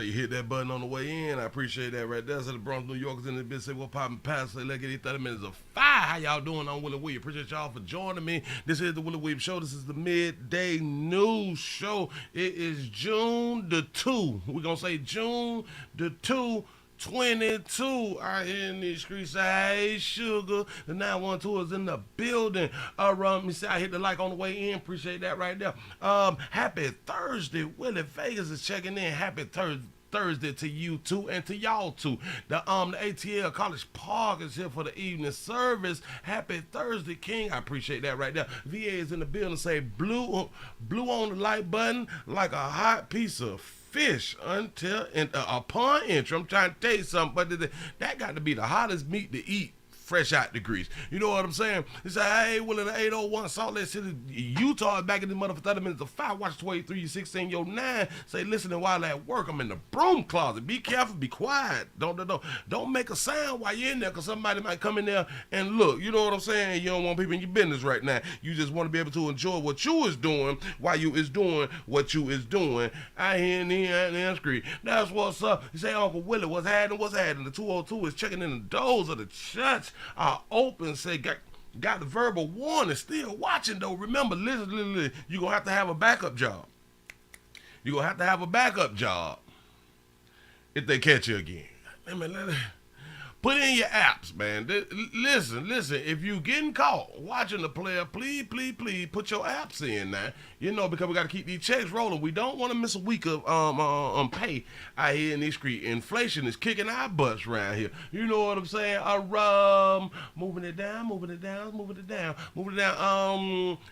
Say you hit that button on the way in. I appreciate that right there. So the Bronx, New Yorkers in the business. Say what poppin' past. Say let's get these 30 minutes of fire. How y'all doing? I'm Willie Williams. Appreciate y'all for joining me. This is the Willie Williams Show. This is the midday news show. It is June the 2. We're gonna say June the 2. 22 out here in these streets. Say, hey, Sugar. The 912 is in the building. Me say I hit the like on the way in. Appreciate that right there. Happy Thursday. Willie Vegas is checking in. Happy Thursday to you too and to y'all too. The ATL College Park is here for the evening service. Happy Thursday, King. I appreciate that right there. VA is in the building. Say blue on the like button like a hot piece of fish until upon entry. I'm trying to tell you something, but that got to be the hottest meat to eat fresh out the grease. You know what I'm saying? He said, hey, Will in the 801 Salt Lake City, Utah, back in the mother for 30 minutes of 5. Watch 23, you 16, yo 9. Say, listening while at work. I'm in the broom closet. Be careful, be quiet. Don't make a sound while you're in there, because somebody might come in there and look. You know what I'm saying? You don't want people in your business right now. You just want to be able to enjoy what you is doing while you is doing what you is doing. I hear in the screen. That's what's up. You say, Uncle Willie, what's happening? The 202 is checking in the doors of the church are open. Say, got the verbal warning. Still watching though. Remember, listen, you're going to have a backup job. You're going to have a backup job if they catch you again. Put in your apps, man. Listen, if you getting caught watching the player, please, put your apps in now. You know, because we got to keep these checks rolling. We don't want to miss a week of pay out here in this street. Inflation is kicking our butts around here. You know what I'm saying? Moving it down.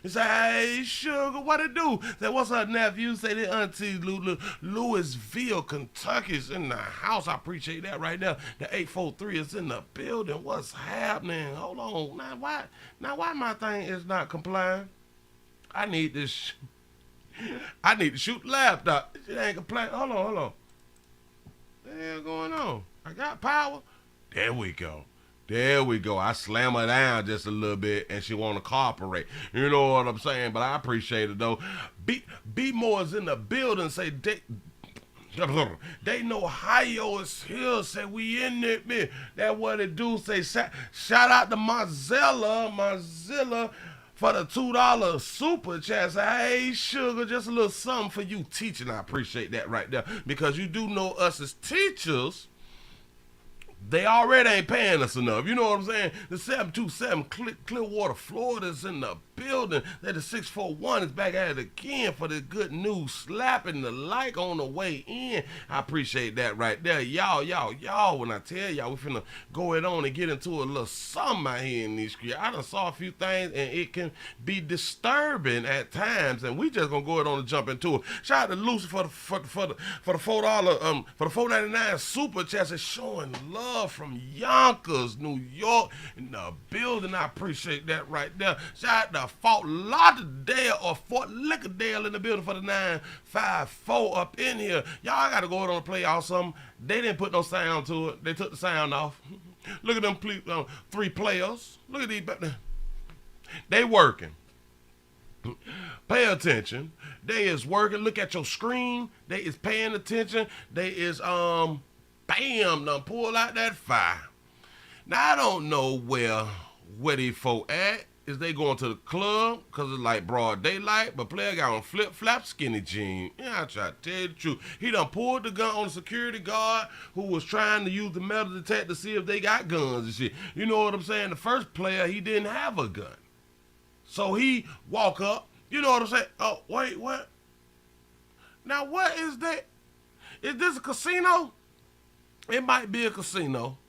It's like, hey, Sugar, what it do? Say, what's up, nephew? Say, the auntie Louisville, Kentucky's in the house. I appreciate that right there. The 843 is in the building. What's happening? Hold on. Now why my thing is not complying? I need this. I need to shoot the laptop. It ain't complying. Hold on. What the hell going on? I got power. There we go. I slam her down just a little bit and she want to cooperate. You know what I'm saying? But I appreciate it though. B more is in the building. Say they know Ohio is here. Say we in it, man. That what it do. Say shout out to Mozilla for the $2 super chat. Say, hey, Sugar, just a little something for you teaching. I appreciate that right there, because you do know us as teachers, they already ain't paying us enough. You know what I'm saying? The 727 Clearwater, Florida is in the building. That the 641 is back at it again for the good news. Slapping the like on the way in. I appreciate that right there. Y'all, when I tell y'all we finna go it on and get into a little something out here in these streets. I done saw a few things and it can be disturbing at times, and we just gonna go it on and jump into it. Shout out to Lucy for the $4 for the $4.99 super chat. It's showing love from Yonkers, New York, in the building. I appreciate that right there. Shout out to Fort Lauderdale or Fort Lickerdale in the building for the 954 up in here. Y'all got to go on and play y'all something. They didn't put no sound to it. They took the sound off. Look at them 3 players. Look at these. They working. Pay attention. They is working. Look at your screen. They is paying attention. They is bam, done pull out that fire. Now I don't know where these folk at. Is they going to the club because it's like broad daylight, but player got on flip-flap skinny jeans. Yeah, I try to tell you the truth. He done pulled the gun on the security guard who was trying to use the metal detector to see if they got guns and shit. You know what I'm saying? The first player, he didn't have a gun. So he walk up. You know what I'm saying? Oh, wait, what? Now, what is that? Is this a casino? It might be a casino.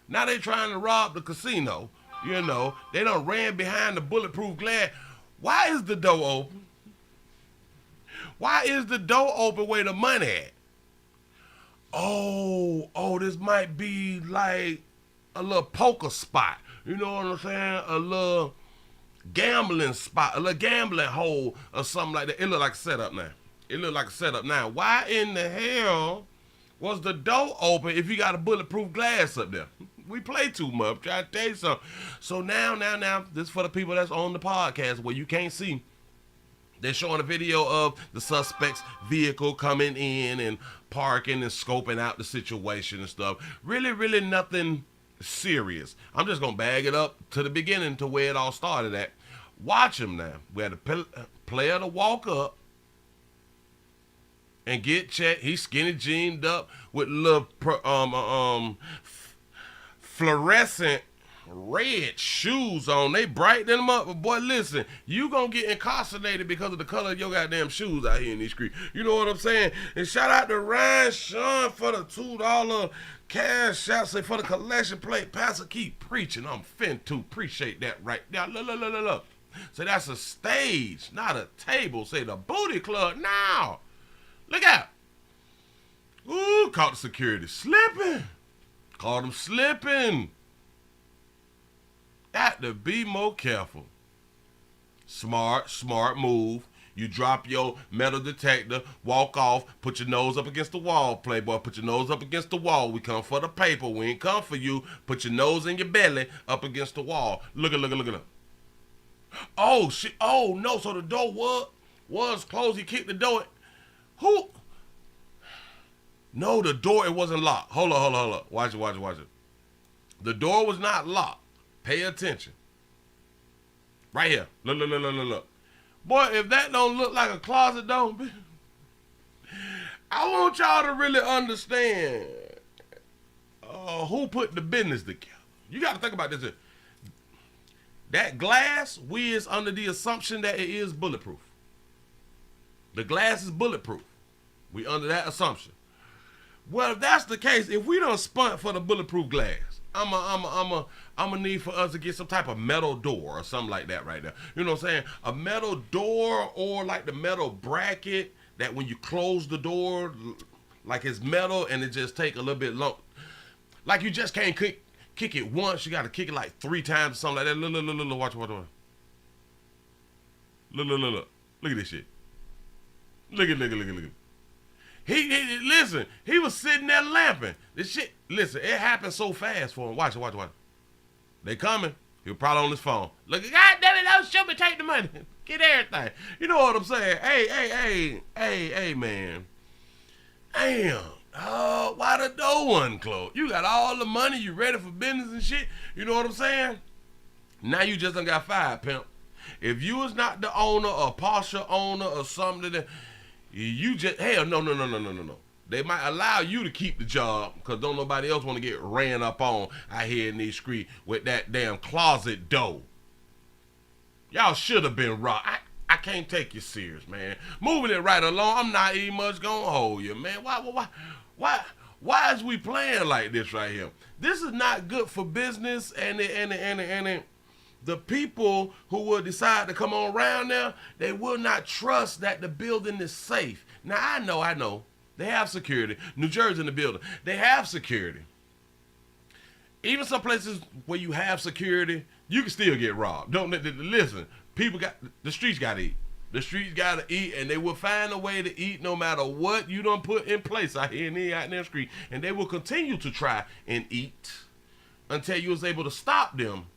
Now they trying to rob the casino. You know, they done ran behind the bulletproof glass. Why is the door open? Why is the door open where the money at? Oh, this might be like a little poker spot. You know what I'm saying? A little gambling spot, a little gambling hole or something like that. It look like a setup now. Why in the hell was the door open if you got a bulletproof glass up there? We play too much. Try to tell you something. So now, this is for the people that's on the podcast where you can't see They're showing a video of the suspect's vehicle coming in and parking and scoping out the situation and stuff. Really nothing serious. I'm just going to bag it up to the beginning to where it all started at. Watch him now. We had a player to walk up and get checked. He's skinny jeaned up with little fluorescent red shoes on. They brighten them up. But boy, listen, you gonna get incarcerated because of the color of your goddamn shoes out here in these streets. You know what I'm saying? And shout out to Ryan Sean for the $2 cash out. Say for the collection plate. Pastor, keep preaching. I'm fin to appreciate that right now. Look. So that's a stage, not a table. Say the booty club now. Look out. Ooh, caught the security slipping. Caught him slipping. Got to be more careful. Smart move. You drop your metal detector, walk off, put your nose up against the wall, playboy. Put your nose up against the wall. We come for the paper. We ain't come for you. Put your nose in your belly up against the wall. Look at. Oh, shit. Oh, no. So the door was closed. He kicked the door. Who? No, the door, it wasn't locked. Hold on. Watch it. The door was not locked. Pay attention. Right here. Look. Boy, if that don't look like a closet door, I want y'all to really understand who put the business together. You got to think about this here. That glass, we is under the assumption that it is bulletproof. The glass is bulletproof. We under that assumption. Well, if that's the case, if we don't spun for the bulletproof glass, I'm need for us to get some type of metal door or something like that right there. You know what I'm saying? A metal door or like the metal bracket that when you close the door, like it's metal and it just take a little bit long. Like you just can't kick it once. You got to kick it like 3 times or something like that. Look, watch. Look at this shit. Look at. He listen, he was sitting there lamping. This shit, listen, it happened so fast for him. Watch it. They coming. He was probably on his phone. Look, God damn it, don't shoot me, take the money. Get everything. You know what I'm saying? Hey, man. Damn. Oh, why the door wasn't closed? You got all the money, you ready for business and shit. You know what I'm saying? Now you just done got fired, pimp. If you was not the owner or partial owner or something that you just, hell, no. They might allow you to keep the job because don't nobody else want to get ran up on out here in these streets with that damn closet door. Y'all should have been robbed. I can't take you serious, man. Moving it right along, I'm not even much gonna hold you, man. Why is we playing like this right here? This is not good for business and the people who will decide to come on around there, they will not trust that the building is safe. Now, I know. They have security. New Jersey in the building. They have security. Even some places where you have security, you can still get robbed. Don't listen. The streets got to eat. The streets got to eat, and they will find a way to eat no matter what you done put in place out here in the street. And they will continue to try and eat until you was able to stop them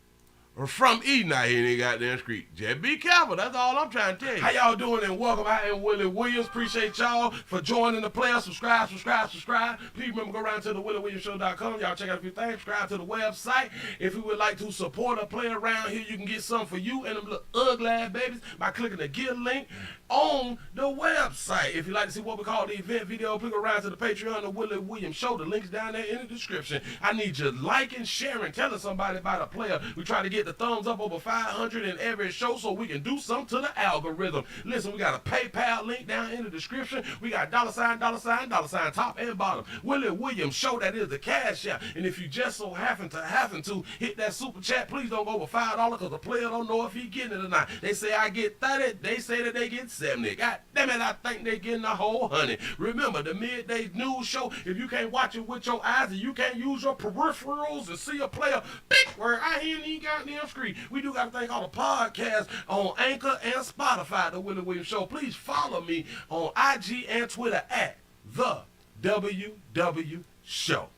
from eating out here in the goddamn street. Just be careful. That's all I'm trying to tell you. How y'all doing and welcome. I am Willie Williams. Appreciate y'all for joining the player. Subscribe. Please remember go around to the WillieWilliamsShow.com. Y'all check out a few things. Subscribe to the website. If you would like to support a player around here, you can get some for you and them little ugly ass babies by clicking the Get link on the website. If you'd like to see what we call the event video, click around to the Patreon, the Willie Williams Show. The link's down there in the description. I need you liking, sharing, telling somebody about a player. We try to get the thumbs up over 500 in every show so we can do something to the algorithm. Listen, we got a PayPal link down in the description. We got $sign, top and bottom. Willie Williams Show, that is the cash app. And if you just so happen to hit that super chat, please don't go over $5 because the player don't know if he getting it or not. They say I get 30, they say that they get 70. God damn it, I think they getting a whole 100. Remember, the midday news show, if you can't watch it with your eyes and you can't use your peripherals and see a player big word out here in the goddamn screen, we do got a thing called a podcast on Anchor and Spotify, the Willie Williams Show. Please follow me on IG and Twitter at the WW Show.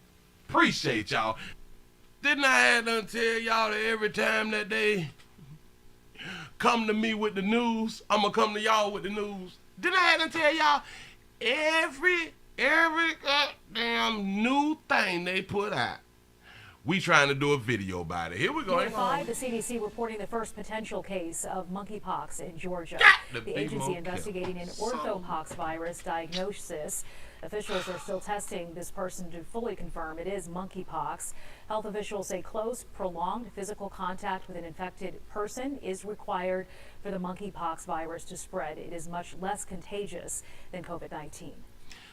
Appreciate y'all. Didn't I have to tell y'all that every time that they come to me with the news, I'm gonna come to y'all with the news. Didn't I have to tell y'all every goddamn new thing they put out, we trying to do a video about it. Here we go. The CDC reporting the first potential case of monkeypox in Georgia. The agency investigating an orthopox virus diagnosis. Officials are still testing this person to fully confirm it is monkeypox. Health officials say close, prolonged physical contact with an infected person is required for the monkeypox virus to spread. It is much less contagious than COVID-19.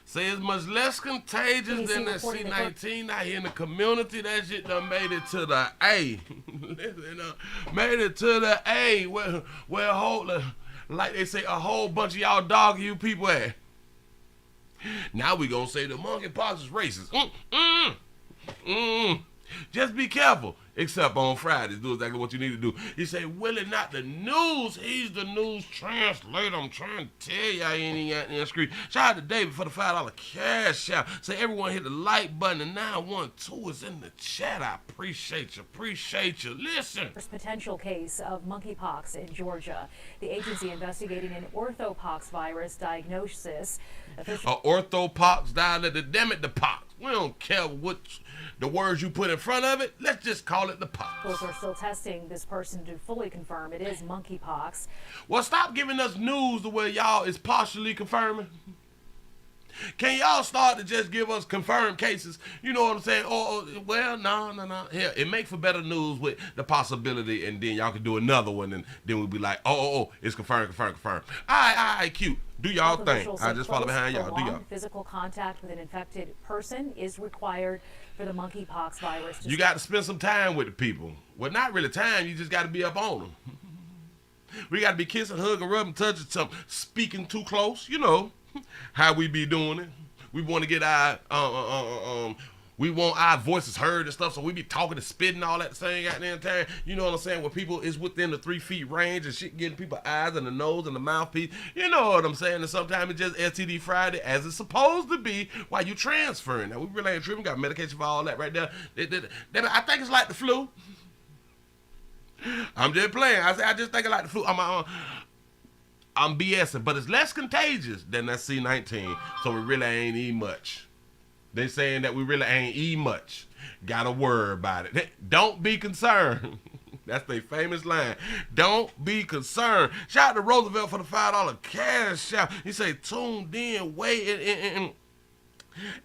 Say it's much less contagious than that C-19 out here in the community. That shit done made it to the A. Made it to the A. Where like they say, a whole bunch of y'all dog you people at. Now we gonna say the monkeypox is racist. Just be careful. Except on Fridays, do exactly what you need to do. You say, Willie, not the news. He's the news translator. I'm trying to tell y'all, he ain't got any screen. Shout out to David for the $5 cash out. Say, everyone hit the like button, and 912 is in the chat. I appreciate you. Appreciate you. Listen. First potential case of monkeypox in Georgia. The agency investigating an orthopox virus diagnosis. Orthopox, damn it, the pox. We don't care what the words you put in front of it. Let's just call it the pox. Those are still testing this person to fully confirm it is monkeypox. Well, stop giving us news the way y'all is partially confirming. Can y'all start to just give us confirmed cases? You know what I'm saying? Well, no. Here, it make for better news with the possibility, and then y'all can do another one, and then we'll be like, it's confirmed. All right, cute. Do y'all thing. I just follow behind y'all. Do y'all. Physical contact with an infected person is required for the monkeypox virus. You got to spend some time with the people. Well, not really time. You just got to be up on them. We got to be kissing, hugging, rubbing, touching, something, speaking too close. You know how we be doing it. We want to get our we want our voices heard and stuff, so we be talking and spitting all at the same goddamn time. You know what I'm saying? Where people is within the 3 feet range and shit getting people's eyes and the nose and the mouthpiece. You know what I'm saying? And sometimes it's just STD Friday as it's supposed to be while you transferring. Now we really ain't tripping. Got medication for all that right there. I think it's like the flu. I'm just playing. I just think it's like the flu. I'm BSing, but it's less contagious than that C-19, so we really ain't eat much. They saying that we really ain't eat much. Gotta worry about it. Don't be concerned. That's their famous line. Don't be concerned. Shout out to Roosevelt for the $5 cash out. He say, tuned in, wait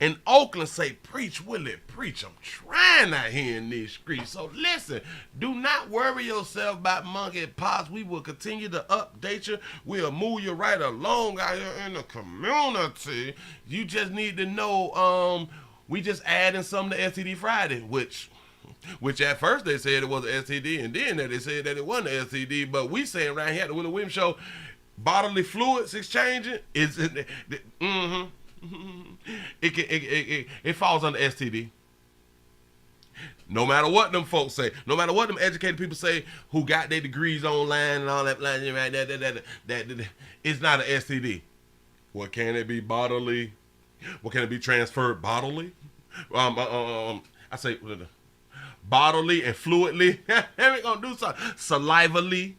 in Oakland, say, preach, Willie, preach. I'm trying out here in these streets. So listen, do not worry yourself about monkeypox. We will continue to update you. We'll move you right along out here in the community. You just need to know, we just adding something to STD Friday, which at first they said it was an STD, and then they said that it wasn't an STD. But we saying right here at the Willie Williams Show, bodily fluids exchanging is it falls under STD. No matter what them folks say, no matter what them educated people say who got their degrees online and all that, that it's not an STD. What can it be bodily? What can it be transferred bodily? I say bodily and fluidly. We gonna do something salivally.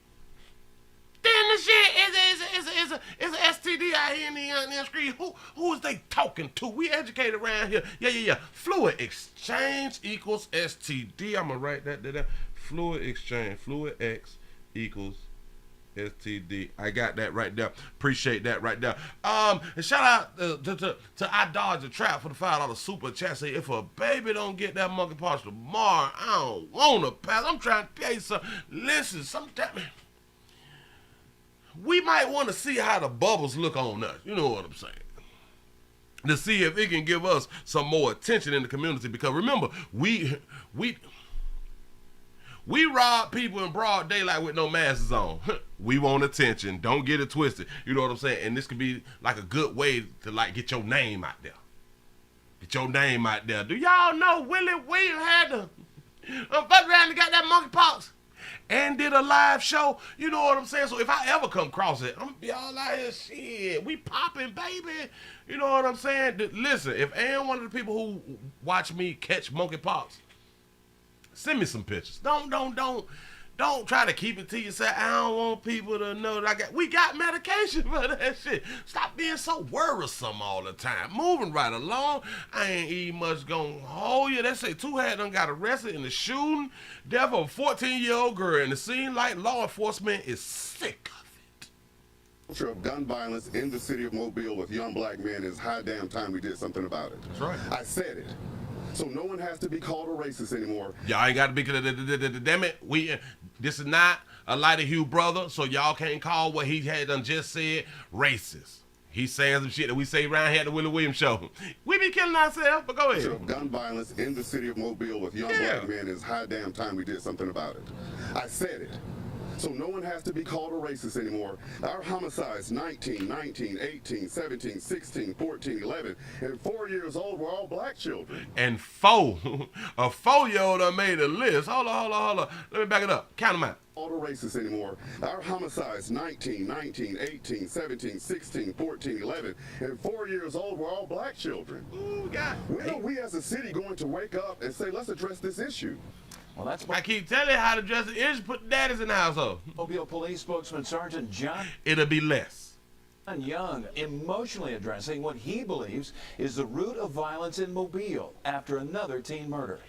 Then the shit is a STD out here in the street. Who is they talking to? We educated around here. Yeah. Fluid exchange equals STD. I'm gonna write that down. Fluid exchange. Fluid X equals STD. I got that right there. Appreciate that right there. And shout out to I Dodge the Trap for the $5 super chat. Say, if a baby don't get that monkeypox tomorrow, I don't wanna pass. I'm trying to tell you something. Listen, sometimes we might want to see how the bubbles look on us. You know what I'm saying? To see if it can give us some more attention in the community. Because remember, we rob people in broad daylight with no masks on. We want attention. Don't get it twisted. You know what I'm saying? And this could be like a good way to like get your name out there. Get your name out there. Do y'all know Willie Williams had to fuck around and got that monkeypox and did a live show? You know what I'm saying? So if I ever come across it, I'm gonna be all out here, shit, we popping, baby. You know what I'm saying? Listen, if any one of the people who watch me catch monkeypox, send me some pictures. Don't Don't try to keep it to yourself. I don't want people to know that we got medication for that shit. Stop being so worrisome all the time. Moving right along. I ain't even much gonna hold you. They say two had done got arrested in the shooting death of a 14-year-old girl, and it seems like law enforcement is sick of it. Culture of gun violence in the city of Mobile with young black men is high damn time we did something about it. That's right. I said it. So no one has to be called a racist anymore. Y'all ain't got to be, damn it, this is not a lighter hue brother, so y'all can't call what he had done just said racist. He's saying some shit that we say around here at the Willie Williams show. We be killing ourselves, but go ahead. Culture of gun violence in the city of Mobile with young black men is high damn time we did something about it. I said it. So no one has to be called a racist anymore. Our homicides, 19, 19, 18, 17, 16, 14, 11, and 4 years old were all black children. And a 4-year-old done made a list. Hold on. Let me back it up. Count them out. Called a racist anymore. Our homicides, 19, 19, 18, 17, 16, 14, 11, and 4 years old were all black children. Ooh, God. When are we as a city going to wake up and say, let's address this issue? Well, that's I keep telling you how to address the issue. Put daddies in the household. Mobile Police spokesman Sergeant John It'll be less. Young emotionally addressing what he believes is the root of violence in Mobile after another teen murder.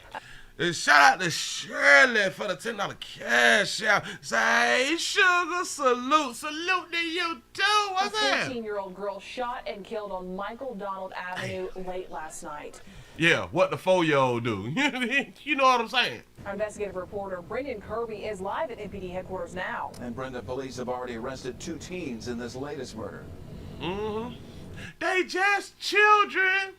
And shout out to Shirley for the $10 cash out. Say, hey, sugar, salute to you too. What's that? A 14-year-old girl shot and killed on Michael Donald Avenue late last night. Yeah, what the 4-year-old do? You know what I'm saying? Our investigative reporter Brendan Kirby is live at MPD headquarters now. And Brenda, police have already arrested 2 teens in this latest murder. Mm-hmm. They just children.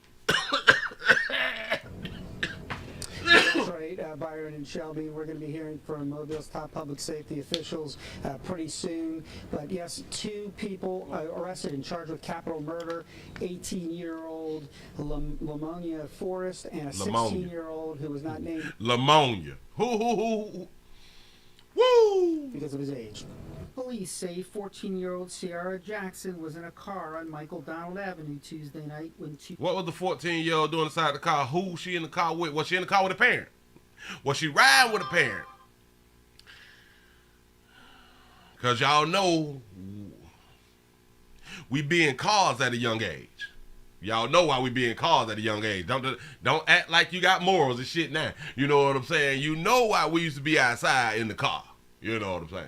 That's right, Byron and Shelby. We're going to be hearing from Mobile's top public safety officials pretty soon. But yes, 2 people arrested and charged with capital murder. 18-year-old Lamonia Forrest and a 16-year-old who was not named. Lamonia. Woo! Because of his age. Police say 14-year-old Ciara Jackson was in a car on Michael Donald Avenue Tuesday night when What was the 14-year-old doing inside the car? Who was she in the car with? Was she in the car with a parent? Was she riding with a parent? Because y'all know we be in cars at a young age. Y'all know why we be in cars at a young age. Don't act like you got morals and shit now. You know what I'm saying? You know why we used to be outside in the car. You know what I'm saying?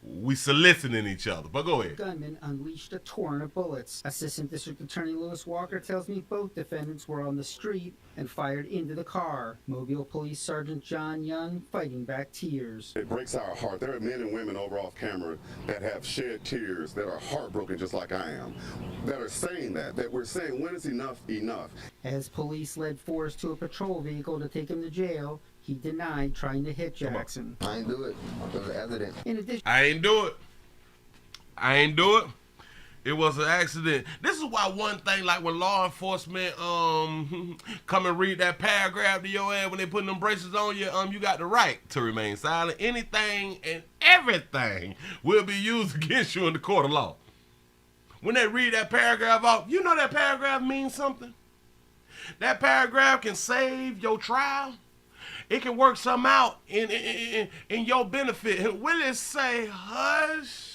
We soliciting each other, but go ahead. Gunman unleashed a torrent of bullets. Assistant District Attorney Lewis Walker tells me both defendants were on the street and fired into the car. Mobile Police Sergeant John Young fighting back tears. It breaks our heart. There are men and women over off camera that have shed tears, that are heartbroken just like I am, that are saying that we're saying, when is enough enough? As police led Forrest to a patrol vehicle to take him to jail, he denied trying to hit Jackson. I ain't do it. It was evident. In addition, I ain't do it. It was an accident. This is why one thing, like when law enforcement come and read that paragraph to your ass when they putting them braces on you, you got the right to remain silent. Anything and everything will be used against you in the court of law. When they read that paragraph off, you know that paragraph means something. That paragraph can save your trial. It can work something out in your benefit. Willie say, hush.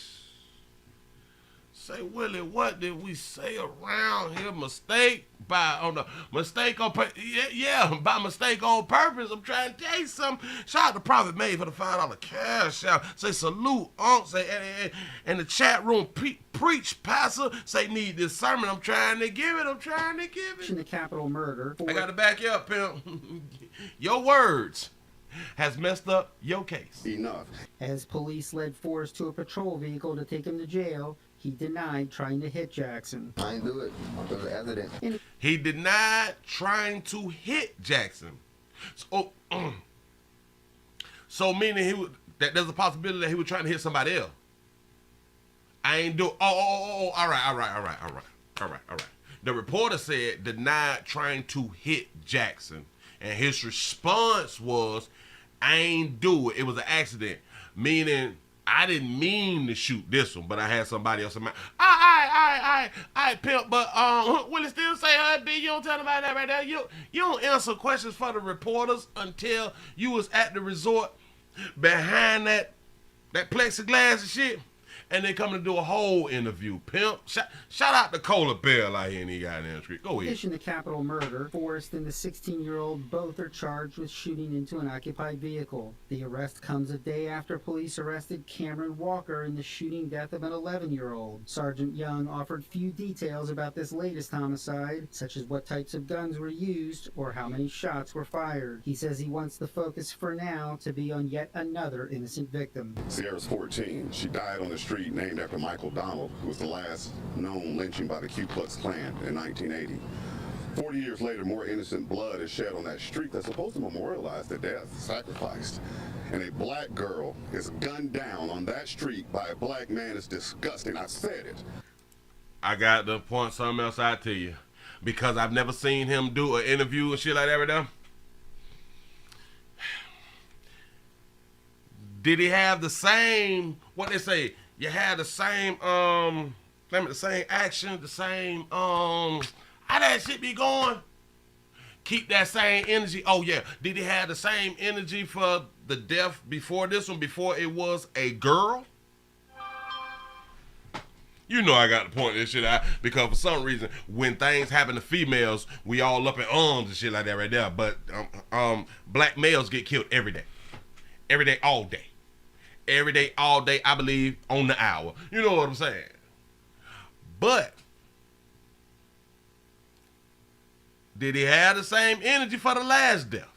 Say, Willie, what did we say around here? Mistake by mistake on purpose. Yeah, by mistake on purpose. I'm trying to tell you something. Shout out to Prophet Made for the $5 cash out. Say salute, Unc. Say in the chat room, preach, pastor. Say need this sermon. I'm trying to give it. in the capital murder. I got to back you up, pimp. Your words has messed up your case. Enough. As police led Forrest to a patrol vehicle to take him to jail, he denied trying to hit Jackson. I ain't do it. It was evident. He denied trying to hit Jackson. So meaning that there's a possibility that he was trying to hit somebody else. I ain't do. All right. The reporter said denied trying to hit Jackson, and his response was, "I ain't do it. It was an accident." Meaning, I didn't mean to shoot this one, but I had somebody else in mind. I pimp, but will it still say B? You don't tell nobody that right there. You don't answer questions for the reporters until you was at the resort. behind that plexiglass and shit, and they come to do a whole interview. Pimp, shout out to Cola Bell out here in the goddamn street. Go In ahead. addition to capital murder, Forrest and the 16-year-old both are charged with shooting into an occupied vehicle. The arrest comes a day after police arrested Cameron Walker in the shooting death of an 11-year-old. Sergeant Young offered few details about this latest homicide, such as what types of guns were used or how many shots were fired. He says he wants the focus for now to be on yet another innocent victim. Sierra's 14. She died on the street named after Michael Donald, who was the last known lynching by the Ku Klux Klan in 1980. 40 years later, more innocent blood is shed on that street that's supposed to memorialize the death, sacrificed. And a black girl is gunned down on that street by a black man. It's disgusting. I said it. I got to point something else out to you, because I've never seen him do an interview and shit like that right now. Did he have the same, what they say, you had the same, the same action, the same, how that shit be going? Keep that same energy. Oh, yeah. Did he have the same energy for the death before this one, before it was a girl? You know I got to point this shit out, because for some reason, when things happen to females, we all up in arms and shit like that right there. But black males get killed every day. Every day, all day. Every day, all day, I believe, on the hour. You know what I'm saying? But did he have the same energy for the last death?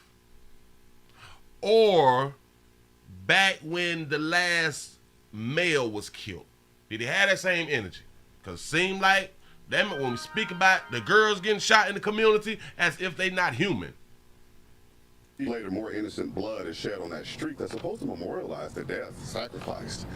Or back when the last male was killed? Did he have that same energy? Because it seemed like that when we speak about the girls getting shot in the community as if they not human. Later, more innocent blood is shed on that street that's supposed to memorialize the death, sacrificed.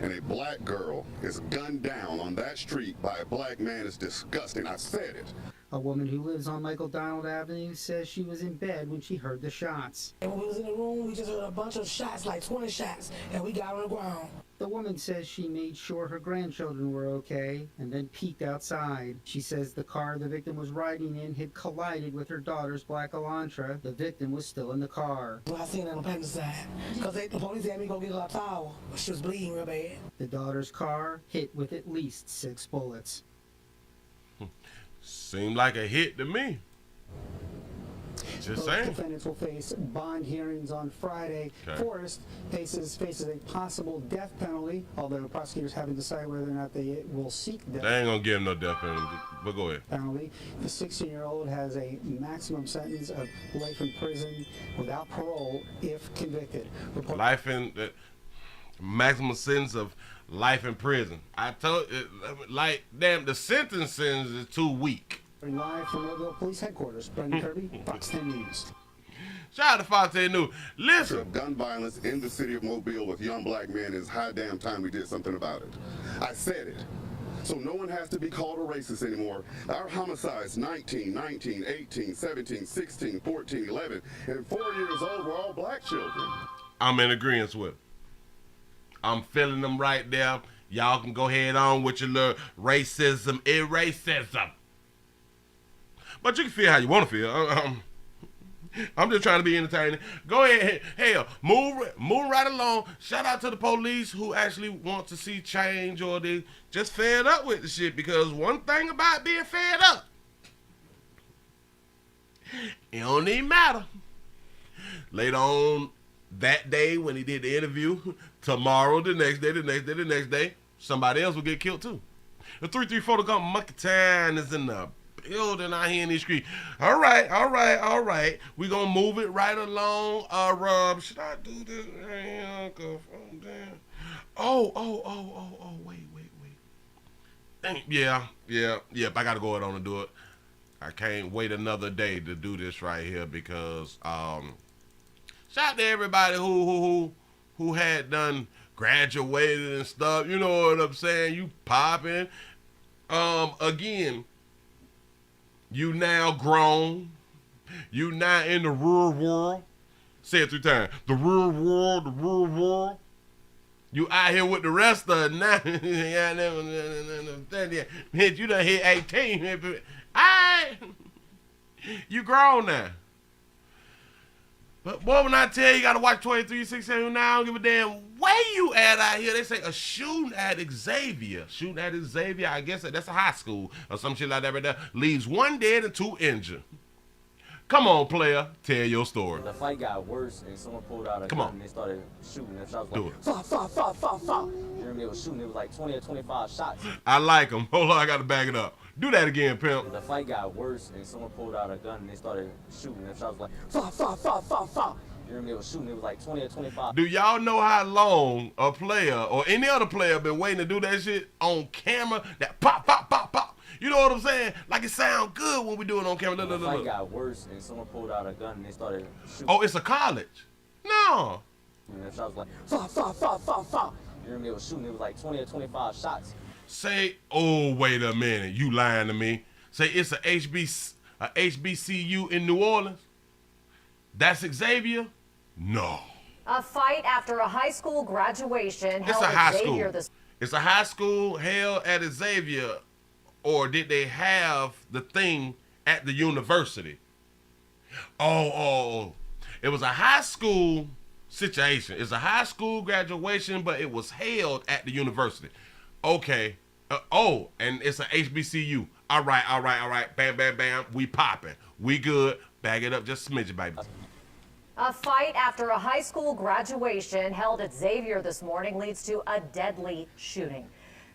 And a black girl is gunned down on that street by a black man. It's disgusting. I said it. A woman who lives on Michael Donald Avenue says she was in bed when she heard the shots. And when we was in the room, we just heard a bunch of shots, like 20 shots, and we got on the ground. The woman says she made sure her grandchildren were okay and then peeked outside. She says the car the victim was riding in had collided with her daughter's black Elantra. The victim was still in the car. Well, I seen her on the passenger side, because the police had me go get her a towel. She was bleeding real bad. The daughter's car hit with at least 6 bullets. Seemed like a hit to me. Just Both saying. defendants will face bond hearings on Friday. Okay. Forrest faces a possible death penalty, although prosecutors haven't decided whether or not they will seek death They ain't gonna give him no death penalty, but go ahead. penalty. The 16-year-old has a maximum sentence of life in prison without parole if convicted. Life in maximum sentence of life in prison. I told like damn, the sentence is too weak. Live from Mobile Police Headquarters, Brendan Kirby, Fox 10 News. Shout out to Fox 10 News. Listen, Gun violence in the city of Mobile with young black men is high damn time we did something about it. I said it. So no one has to be called a racist anymore. Our homicides, 19, 19, 18, 17, 16, 14, 11, and 4 years old were all black children. I'm in agreement with it. I'm feeling them right there. Y'all can go ahead on with your little racism, racism. But you can feel how you want to feel. I'm just trying to be entertaining. Go ahead. Hell, move right along. Shout out to the police who actually want to see change, or they just fed up with the shit. Because one thing about being fed up, it don't even matter. Later on that day when he did the interview, tomorrow, the next day, somebody else will get killed too. The 334 to come Monkey Town is in the building out here in these streets. All right. We gonna move it right along. Rob, should I do this? Wait. Yeah. I gotta go ahead on and do it. I can't wait another day to do this right here, because shout out to everybody who had done graduated and stuff. You know what I'm saying? You popping. Again, you now grown. You now in the real world. Say it 3 times. The real world. You out here with the rest of it now. You done hit 18. Alright. You grown now. But boy, when I tell you, you gotta watch 23-6 now, I don't give a damn where you at out here. They say a shooting at Xavier. Shooting at Xavier, I guess that's a high school or some shit like that right there. Leaves 1 dead and 2 injured. Come on, player, tell your story. The fight got worse and someone pulled out a gun and they started shooting. And I was like, fuck. You know, they were shooting, it was like 20 or 25 shots. I like them. Hold on, I gotta back it up. Do that again, pimp. The fight got worse and someone pulled out a gun and they started shooting. And I was like, fuck. You know, they were shooting, it was like 20 or 25. Do y'all know how long a player or any other player been waiting to do that shit on camera? That pop. You know what I'm saying? Like it sound good when we do it on camera. The fight got worse and someone pulled out a gun and they started shooting. Oh, it's a college? No. And I was like, fuck. You know, they were shooting, it was like 20 or 25 shots. Say, oh, wait a minute. You lying to me. Say it's a HBCU in New Orleans? That's Xavier? No. A fight after a high school graduation held at Xavier school. It's a high school held at Xavier, or did they have the thing at the university? Oh. It was a high school situation. It's a high school graduation, but it was held at the university. Okay. And it's a HBCU. All right. Bam. We popping. We good. Bag it up just a smidge, baby. A fight after a high school graduation held at Xavier this morning leads to a deadly shooting.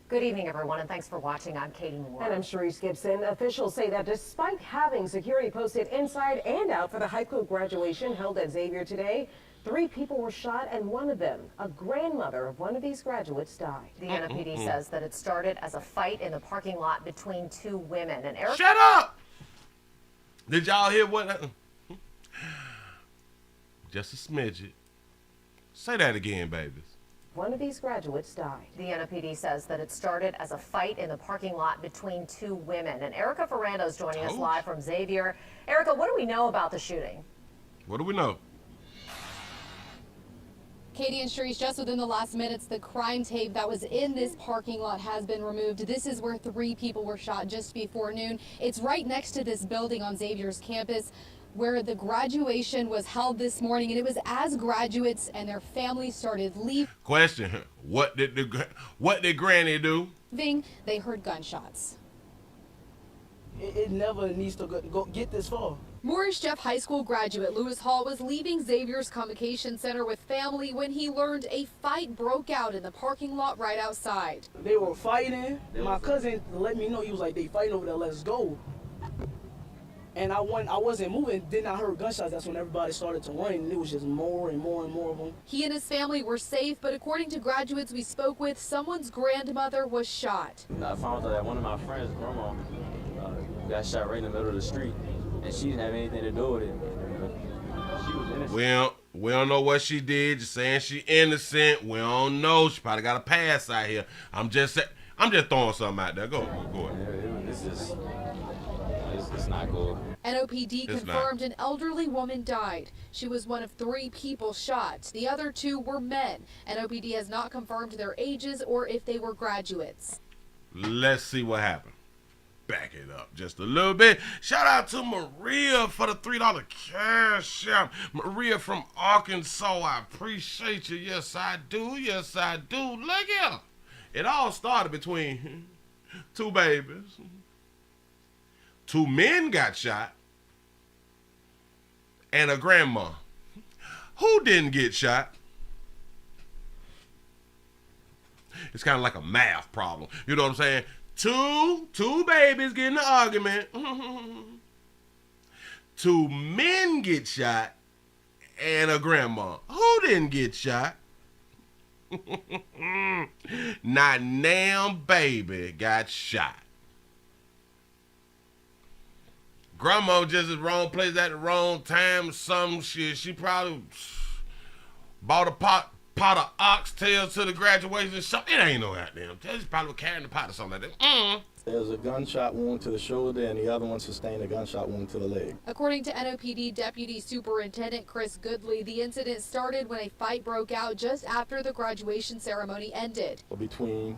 Good evening, everyone, and thanks for watching. I'm Katie Moore. And I'm Sharice Gibson. Officials say that despite having security posted inside and out for the high school graduation held at Xavier today, 3 people were shot, and one of them, a grandmother of one of these graduates, died. The NOPD says that it started as a fight in the parking lot between 2 women. And Eric, shut up! Did y'all hear what? Just a smidget. Say that again, babies. One of these graduates died. The NOPD says that it started as a fight in the parking lot between 2 women. And Erica Ferrando is joining us live from Xavier. Erica, what do we know about the shooting? What do we know? Katie and Sharice, just within the last minutes, the crime tape that was in this parking lot has been removed. This is where 3 people were shot just before noon. It's right next to this building on Xavier's campus where the graduation was held this morning, and it was as graduates and their families started leaving. Question: What did Granny do? They heard gunshots. It never needs to go get this far. Morris Jeff High School graduate Lewis Hall was leaving Xavier's Convocation Center with family when he learned a fight broke out in the parking lot right outside. They were fighting. My cousin let me know, he was like, they fighting over there, let's go. And I wasn't moving, then I heard gunshots. That's when everybody started to run, and it was just more and more of them. He and his family were safe, but according to graduates we spoke with, someone's grandmother was shot. I found out that one of my friends' grandma got shot right in the middle of the street, and she didn't have anything to do with it. She was innocent. We don't know what she did. Just saying she innocent. We don't know. She probably got a pass out here. I'm just throwing something out there. Go ahead. It's not good. NOPD confirmed an elderly woman died. She was one of 3 people shot. The other 2 were men. NOPD has not confirmed their ages or if they were graduates. Let's see what happened. Back it up just a little bit. Shout out to Maria for the $3 cash out. Maria from Arkansas, I appreciate you. Yes, I do. Yes, I do. Look here. It all started between 2 babies. 2 men got shot and a grandma. Who didn't get shot? It's kind of like a math problem. You know what I'm saying? Two babies get in an argument. 2 men get shot and a grandma. Who didn't get shot? Not now baby got shot. Grandma just at the wrong place at the wrong time. Some shit. She probably bought a pot of oxtails to the graduation. Something. It ain't no goddamn. She's probably carrying the pot or something like that. There's a gunshot wound to the shoulder, and the other one sustained a gunshot wound to the leg. According to NOPD Deputy Superintendent Chris Goodley, the incident started when a fight broke out just after the graduation ceremony ended. Between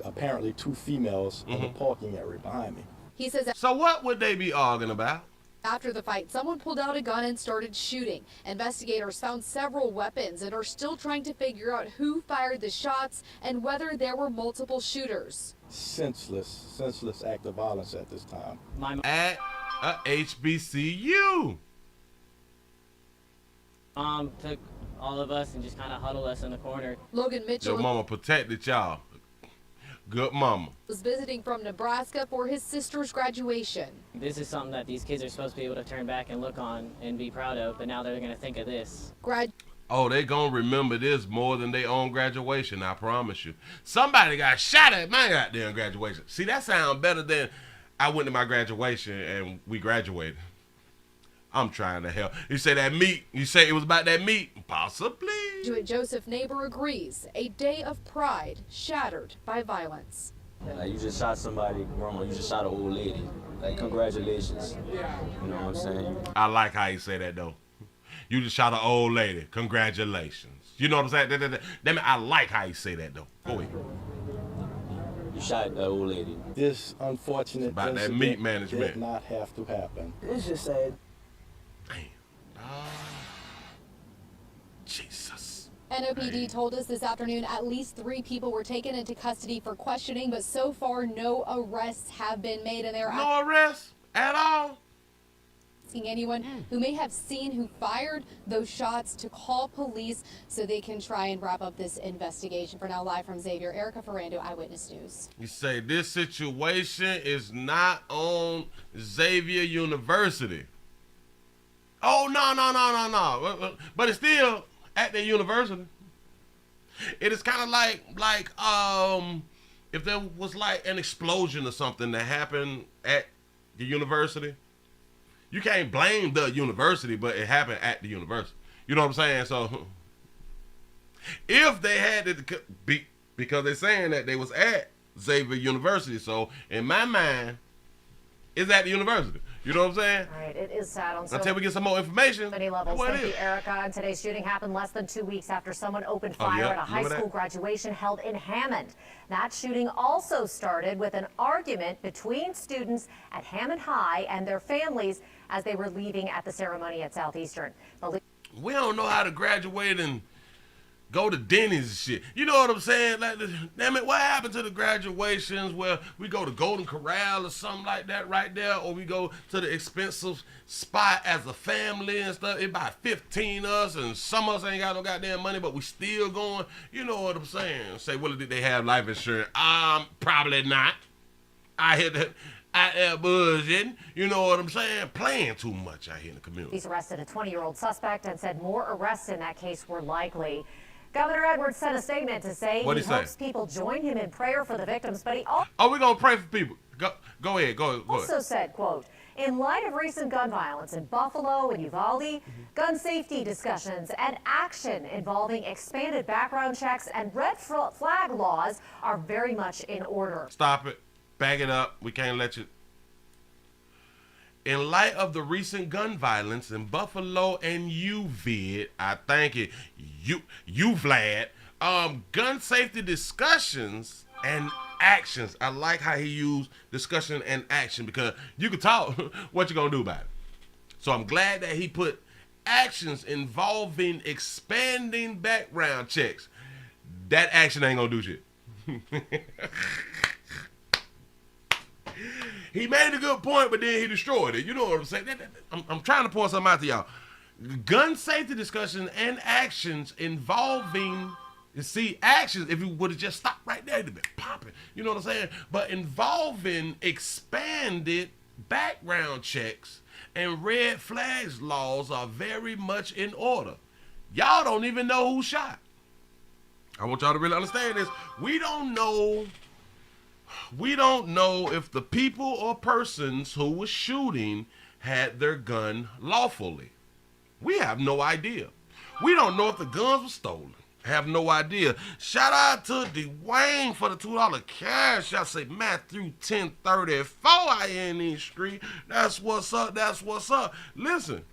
apparently 2 females in the parking area behind me. He says. So what would they be arguing about? After the fight, someone pulled out a gun and started shooting. Investigators found several weapons and are still trying to figure out who fired the shots and whether there were multiple shooters. Senseless act of violence at this time. At a HBCU. Mom took all of us and just kind of huddled us in the corner. Logan Mitchell. Your mama protected y'all. Good mama. Was visiting from Nebraska for his sister's graduation. This is something that these kids are supposed to be able to turn back and look on and be proud of, but now they're going to think of this. Oh, they gonna remember this more than their own graduation, I promise you. Somebody got shot at my goddamn graduation. See, that sounds better than I went to my graduation and we graduated. I'm trying to help. You say that meat, you say it was about that meat? Possibly. Joseph Neighbor agrees. A day of pride shattered by violence. Like, you just shot somebody, grandma, you just shot an old lady. Like, congratulations. You know what I'm saying? I like how you say that, though. You just shot an old lady. Congratulations. You know what I'm saying? Damn it, I like how you say that, though. Go ahead. You shot that old lady. This unfortunate about that meat management did not have to happen. It's just sad. Jesus. NOPD told us this afternoon at least 3 people were taken into custody for questioning, but so far no arrests have been made, and they're no arrests at all. Asking anyone who may have seen who fired those shots to call police so they can try and wrap up this investigation. For now, live from Xavier, Erica Ferrando, Eyewitness News. You say this situation is not on Xavier University. Oh, no. But it's still at the university. It is kind of like if there was like an explosion or something that happened at the university. You can't blame the university, but it happened at the university. You know what I'm saying? So if they had it be, because they're saying that they was at Xavier University, so in my mind, it's at the university. You know what I'm saying? All right, it is sad. Until we get some more information. Many levels. Thank you, Erica. And today's shooting happened less than 2 weeks after someone opened fire at a high school graduation held in Hammond. That shooting also started with an argument between students at Hammond High and their families as they were leaving at the ceremony at Southeastern. We don't know how to graduate and go to Denny's and shit. You know what I'm saying? Like, damn it, what happened to the graduations where we go to Golden Corral or something like that right there, or we go to the expensive spot as a family and stuff? It about 15 of us, and some of us ain't got no goddamn money, but we still going. You know what I'm saying? Say, Willie, did they have life insurance? Probably not. I hit that. Bullshitting, you know what I'm saying? Playing too much out here in the community. He's arrested a 20-year-old suspect and said more arrests in that case were likely. Governor Edwards sent a statement to say he hopes people join him in prayer for the victims, but he also... Oh, we're going to pray for people. Go ahead. Also said, quote, in light of recent gun violence in Buffalo and Uvalde, gun safety discussions and action involving expanded background checks and red flag laws are very much in order. Stop it. Back it up. We can't let you. In light of the recent gun violence in Buffalo and Uvalde, I thank it. You Vlad. Gun safety discussions and actions. I like how he used discussion and action because you can talk. What you gonna do about it? So I'm glad that he put actions involving expanding background checks. That action ain't gonna do shit. He made a good point, but then he destroyed it. You know what I'm saying? I'm trying to point something out to y'all. Gun safety discussion and actions involving, you see, actions, if you would have just stopped right there, it'd have been popping. You know what I'm saying? But involving expanded background checks and red flags laws are very much in order. Y'all don't even know who shot. I want y'all to really understand this. We don't know if the people or persons who were shooting had their gun lawfully. We have no idea. We don't know if the guns were stolen. Have no idea. Shout out to Dwayne for the $2 cash. I say Matthew 1034 out here in the street. That's what's up. That's what's up. Listen.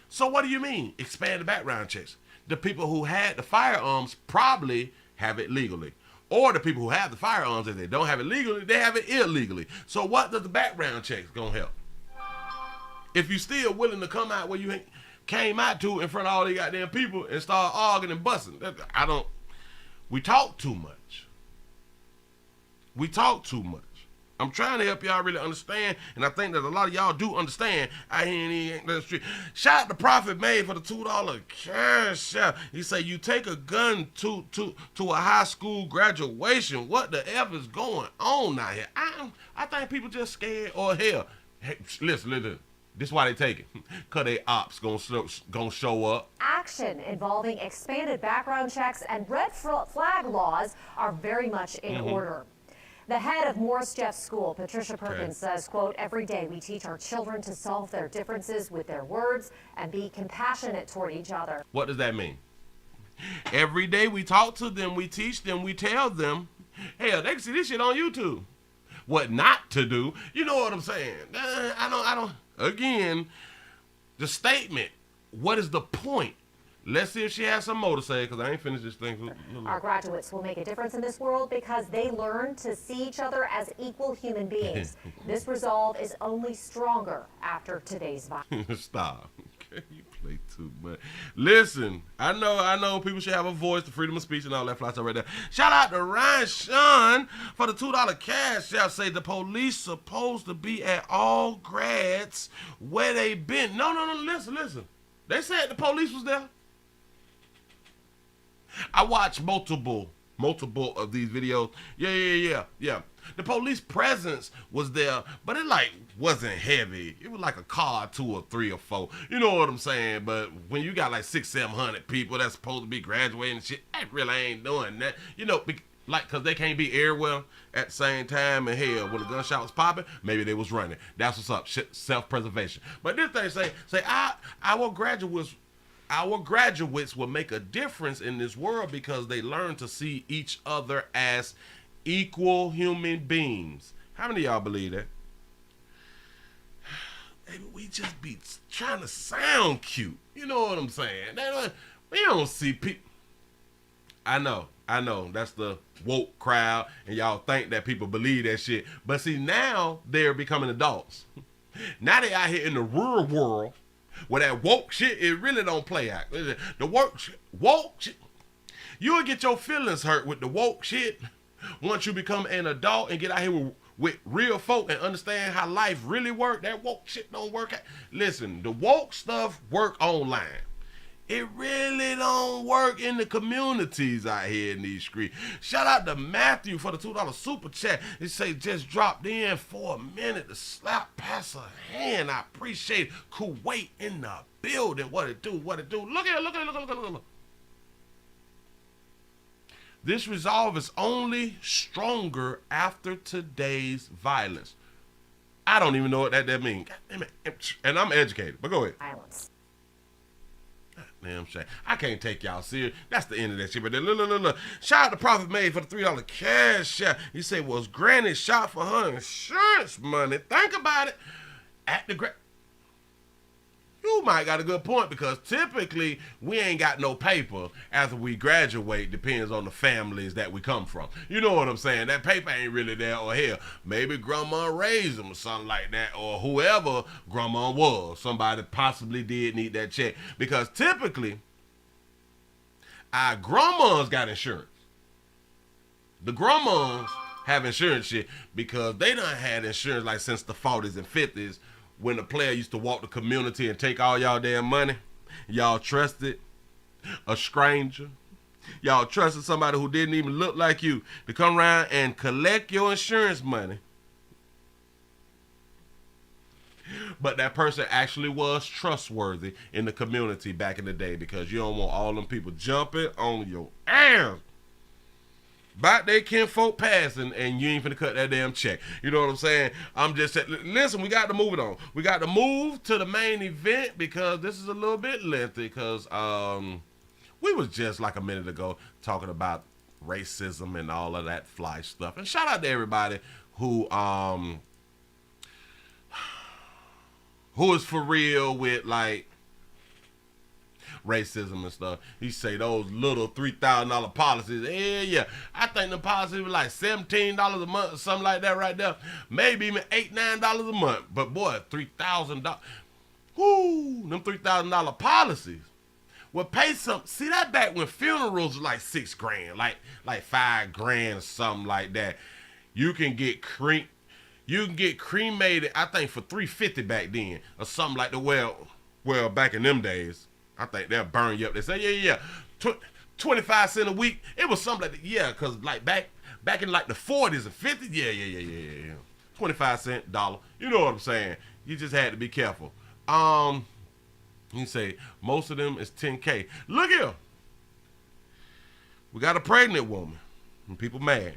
So what do you mean? Expanded background checks. The people who had the firearms probably have it legally. Or the people who have the firearms, if they don't have it legally, they have it illegally. So what does the background checks gonna help? If you still willing to come out where you came out to in front of all these goddamn people and start arguing and busting, we talk too much. We talk too much. I'm trying to help y'all really understand, and I think that a lot of y'all do understand out here in the street. Shout out to Prophet Made for the $2 cash out. He say, you take a gun to a high school graduation. What the F is going on out here? I think people just scared or hell. Hey, listen. This is why they take it. Because they ops gonna show up. Action involving expanded background checks and red flag laws are very much in order. The head of Morris Jeff School, Patricia Perkins, says, quote, every day we teach our children to solve their differences with their words and be compassionate toward each other. What does that mean? Every day we talk to them, we teach them, we tell them, hell, they can see this shit on YouTube. What not to do, you know what I'm saying? I don't, again, the statement, what is the point? Let's see if she has some more to say, because I ain't finished this thing. Our graduates will make a difference in this world because they learn to see each other as equal human beings. This resolve is only stronger after today's violence. Stop. Okay, you play too much. Listen, I know people should have a voice, the freedom of speech and all that fly stuff right there. Shout out to Ryan Sean for the $2 cash. Y'all say the police supposed to be at all grads where they been. No, listen. They said the police was there. I watched multiple of these videos. Yeah. The police presence was there, but it wasn't heavy. It was like a car, 2 or 3 or 4. You know what I'm saying? But when you got 600-700 people that's supposed to be graduating and shit, that really ain't doing that. You know, because they can't be everywhere at the same time. And hell, when the gunshot was popping, maybe they was running. That's what's up. Self-preservation. But this thing say our graduates will make a difference in this world because they learn to see each other as equal human beings. How many of y'all believe that? Maybe we just be trying to sound cute. You know what I'm saying? We don't see people. I know. That's the woke crowd, and y'all think that people believe that shit. But see, now they're becoming adults. Now they out here in the real world, where that woke shit, it really don't play out. The woke shit, you'll get your feelings hurt with the woke shit once you become an adult and get out here with real folk and understand how life really work. That woke shit don't work out. Listen, the woke stuff work online. It really don't work in the communities out here in these streets. Shout out to Matthew for the $2 super chat. It say just dropped in for a minute to slap past a hand. I appreciate Kuwait in the building. What it do? Look at. This resolve is only stronger after today's violence. I don't even know what that means. And I'm educated, but go ahead. Violence. Damn shame. I can't take y'all serious. That's the end of that shit. But then, look. Shout out to Prophet Made for the $3 cash out. He said, was Granny shot for her insurance money? Think about it. At the you might got a good point, because typically we ain't got no paper after we graduate. Depends on the families that we come from. You know what I'm saying? That paper ain't really there, or hell, maybe grandma raised them or something like that, or whoever grandma was. Somebody possibly did need that check, because typically our grandmas got insurance. The grandmas have insurance shit because they done had insurance since the 40s and 50s. When the player used to walk the community and take all y'all damn money, y'all trusted a stranger. Y'all trusted somebody who didn't even look like you to come around and collect your insurance money. But that person actually was trustworthy in the community back in the day, because you don't want all them people jumping on your ass about they kinfolk passing, and you ain't finna cut that damn check. You know what I'm saying? I'm just saying, listen, we got to move it on. We got to move to the main event, because this is a little bit lengthy, because we was just like a minute ago talking about racism and all of that fly stuff. And shout out to everybody who is for real with racism and stuff. He say those little $3,000 policies. Yeah. I think the policy was $17 a month or something like that right there. Maybe even $8-9 a month. But boy, $3,000. Whoo, them $3,000 policies. Well, pay some. See that back when funerals were like $6 grand, like $5 grand or something like that. You can get cremated, I think, for $350 back then, or something like that. Well, back in them days, I think they'll burn you up. They say, yeah, 25 cents a week. It was something like that. Yeah, cause like back in like the 40s and 50s. Yeah. 25 cents, $1. You know what I'm saying? You just had to be careful. You say most of them is 10K. Look here. We got a pregnant woman. And people mad.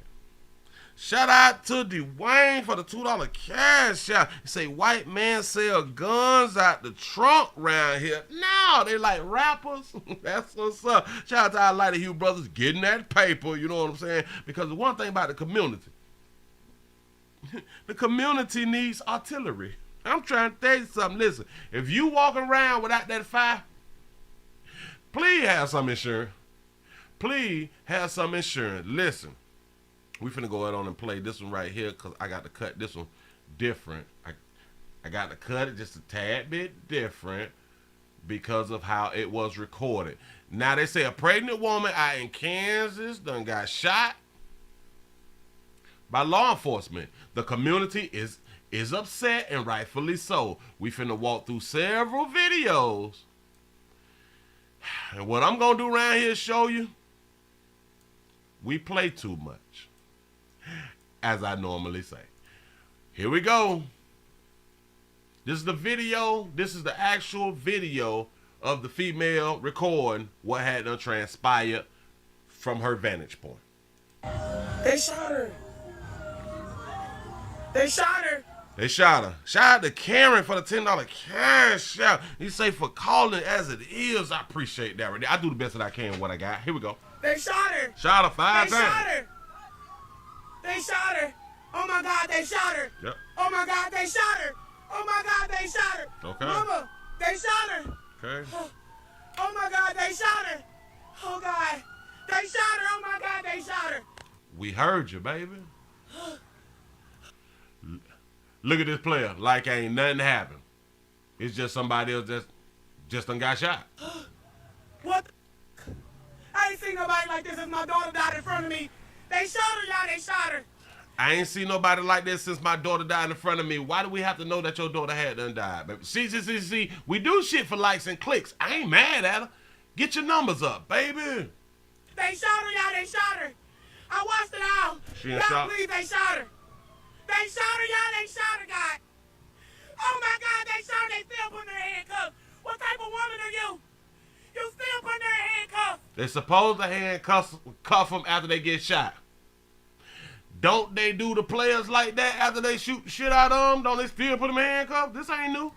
Shout out to Dwayne for the $2 cash out. He say white man sell guns out the trunk around here. No, they like rappers. That's what's up. Shout out to our Lighter Hugh brothers getting that paper. You know what I'm saying? Because the one thing about the community needs artillery. I'm trying to tell you something. Listen, if you walk around without that fire, please have some insurance. Please have some insurance. Listen, we finna go ahead on and play this one right here because I got to cut this one different. I got to cut it just a tad bit different because of how it was recorded. Now, they say a pregnant woman out in Kansas done got shot by law enforcement. The community is upset, and rightfully so. We finna walk through several videos. And what I'm gonna do around here is show you we play too much, as I normally say. Here we go. This is the video. This is the actual video of the female recording what had done transpired from her vantage point. They shot her. They shot her. They shot her. Shout out to Karen for the $10 cash out. He say for calling as it is. I appreciate that right there. I do the best that I can with what I got. Here we go. They shot her. Shot her 5 times. Shot her. They shot her. Oh my God, they shot her. Yep. Oh my God, they shot her. Oh my God, they shot her. Okay. Mama, they shot her. Okay. Oh my God, they shot her. Oh God, they shot her. Oh my God, they shot her. We heard you, baby. Look at this player like ain't nothing happened. It's just somebody else just done got shot. What? I ain't seen nobody like this since my daughter died in front of me. They shot her, y'all. They shot her. I ain't seen nobody like this since my daughter died in front of me. Why do we have to know that your daughter had done died, baby? See, we do shit for likes and clicks. I ain't mad at her. Get your numbers up, baby. They shot her, y'all. They shot her. I watched it all. She y'all, shot? Please, they shot her. They shot her, y'all. They shot her, God. Oh, my God, they shot her. They still putting her in handcuffs. What type of woman are you? You still putting her in handcuffs. They supposed to handcuff them after they get shot. Don't they do the players like that after they shoot shit out of them? Don't they still put them in handcuffs? This ain't new.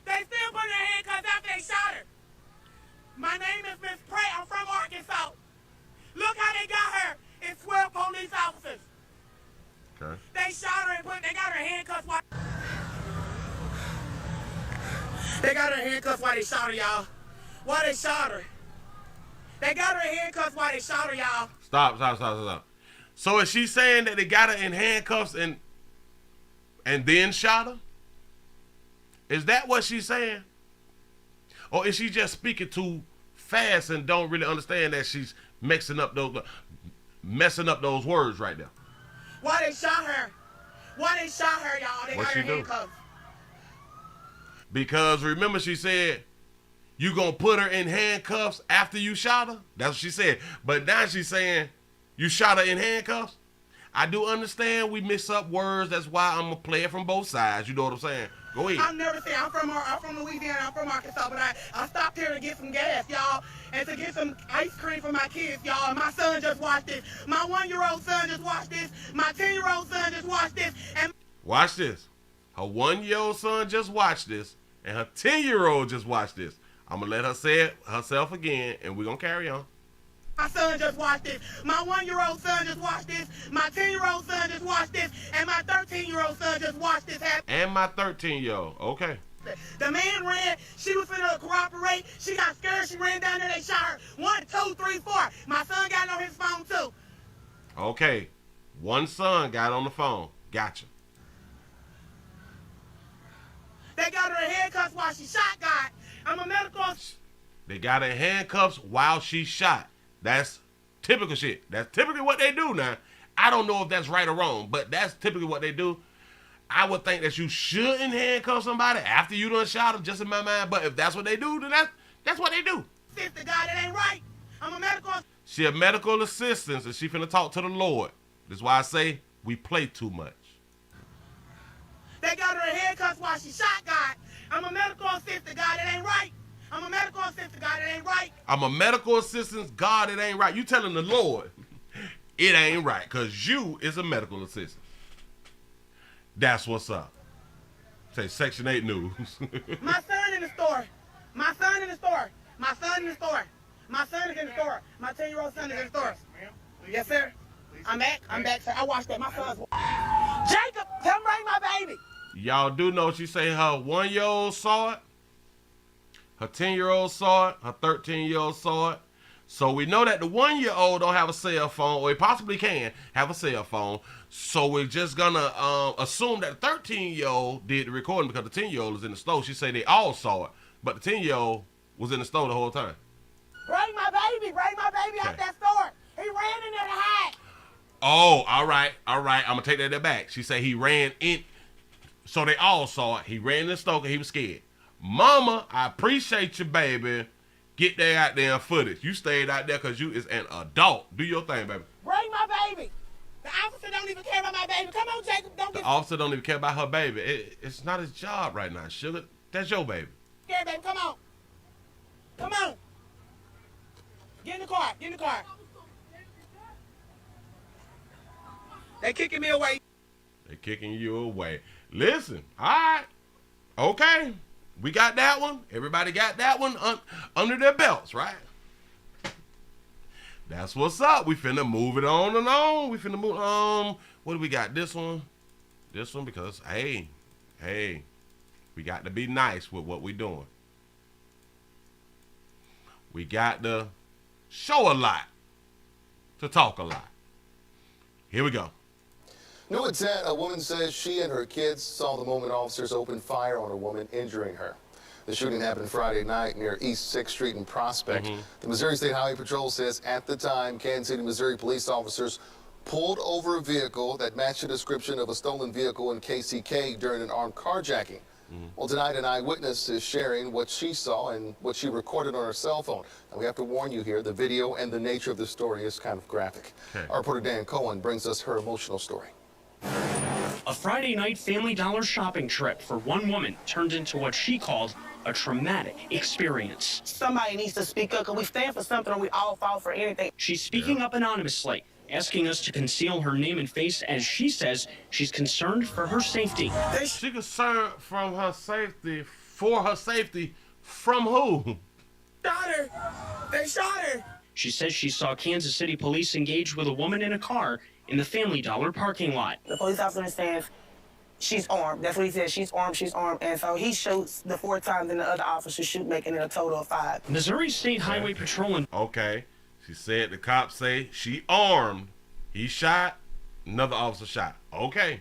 They still putting her in handcuffs after they shot her. My name is Miss Pratt. I'm from Arkansas. Look how they got her. It's 12 police officers. Okay. They shot her and they got her in handcuffs while they got her in handcuffs while they shot her, y'all. Why they shot her? They got her in handcuffs while they shot her, y'all. Stop. So is she saying that they got her in handcuffs and then shot her? Is that what she's saying? Or is she just speaking too fast and don't really understand that she's messing up those words right there? Why they shot her? Why they shot her, y'all? They got her in handcuffs. Because remember she said, you gonna put her in handcuffs after you shot her? That's what she said. But now she's saying, you shot her in handcuffs? I do understand we mix up words. That's why I'm gonna play it from both sides. You know what I'm saying? Go ahead. I've never seen. I'm from Louisiana. I'm from Arkansas, but I stopped here to get some gas, y'all, and to get some ice cream for my kids, y'all. And my son just watched this. My 1-year-old son just watched this. My 10-year-old son just watched this. And watch this. Her 1-year-old son just watched this, and her 10-year-old just watched this. I'm gonna let her say it herself again, and we're gonna carry on. My son just watched this. My 1-year-old son just watched this. My 10-year-old son just watched this. And my 13-year-old son just watched this happen. And my 13-year-old. Okay. The man ran. She was finna cooperate. She got scared. She ran down there. They shot her. 1, 2, 3, 4. My son got on his phone too. Okay. One son got on the phone. Gotcha. They got her in handcuffs while she shot God. I'm a medical. They got her in handcuffs while she shot. That's typical shit. That's typically what they do now. I don't know if that's right or wrong, but that's typically what they do. I would think that you shouldn't handcuff somebody after you done shot them, just in my mind. But if that's what they do, then that's what they do. Sister, God, it ain't right. I'm a medical. She a medical assistant, and she finna talk to the Lord. That's why I say we play too much. They got her in handcuffs while she shot God. I'm a medical assistant, God, it ain't right. I'm a medical assistant, God, it ain't right. I'm a medical assistant, God, it ain't right. You telling the Lord it ain't right, because you is a medical assistant. That's what's up. Say Section 8 News. My son in the store. My son in the store. My son in the store. My son is in the store. My 10-year-old son is in the store. Yes, sir. I'm back, sir. I watched that. My son's. Jacob, come bring my baby. Y'all do know she say her 1-year-old saw it, her 10-year-old saw it, her 13-year-old saw it. So we know that the 1-year-old don't have a cell phone, or he possibly can have a cell phone. So we're just gonna assume that the 13-year-old did the recording because the 10-year-old is in the store. She say they all saw it, but the 10-year-old was in the store the whole time. Bring my baby out that store. He ran in there to hide. Oh, all right. I'm gonna take that back. She said he ran in, so they all saw it. He ran in the store because he was scared. Mama, I appreciate you, baby. Get there out there in footage. You stayed out there because you is an adult. Do your thing, baby. Bring my baby. The officer don't even care about my baby. Come on, Jacob. The officer don't even care about her baby. It's not his job right now, sugar. That's your baby. Yeah, baby. Come on. Come on. Get in the car. Get in the car. They kicking me away. They kicking you away. Listen, all right. Okay. We got that one. Everybody got that one under their belts, right? That's what's up. We finna move it on and on. We finna move on. What do we got? This one? This one because, hey, we got to be nice with what we doing. We got to show a lot to talk a lot. Here we go. New at 10, a woman says she and her kids saw the moment officers opened fire on a woman, injuring her. The shooting happened Friday night near East 6th Street in Prospect. The Missouri State Highway Patrol says at the time, Kansas City, Missouri police officers pulled over a vehicle that matched the description of a stolen vehicle in KCK during an armed carjacking. Well, tonight an eyewitness is sharing what she saw and what she recorded on her cell phone. Now, we have to warn you here, the video and the nature of the story is kind of graphic. Our reporter Dan Cohen brings us her emotional story. A Friday night Family Dollar shopping trip for one woman turned into what she called a traumatic experience. Somebody needs to speak up because we stand for something and we all fall for anything. She's speaking up anonymously, asking us to conceal her name and face as she says she's concerned for her safety. She concerned from her safety, for her safety, from who? Shot her. They shot her. She says she saw Kansas City police engage with a woman in a car in the Family Dollar parking lot. The police officer says she's armed. That's what he says. She's armed. She's armed. And so he shoots the 4 times and the other officers shoot, making it a total of 5. Missouri State Highway Patrol. Okay. She said the cops say she armed. He shot. Another officer shot. Okay.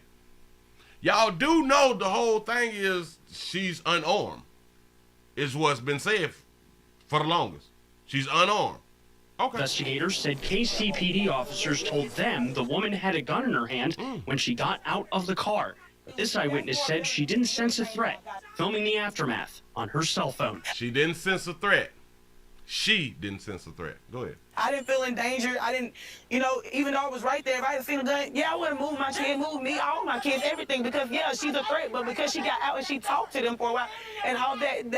Y'all do know the whole thing is she's unarmed. Is what's been said for the longest. She's unarmed. Okay. Investigators said KCPD officers told them the woman had a gun in her hand when she got out of the car. This eyewitness said she didn't sense a threat, filming the aftermath on her cell phone. She didn't sense a threat. She didn't sense a threat. Go ahead. I didn't feel in danger. I didn't, even though I was right there, if I hadn't seen a gun, yeah, I would have moved my kid, moved me, all my kids, everything, because, yeah, she's a threat, but because she got out and she talked to them for a while and all that,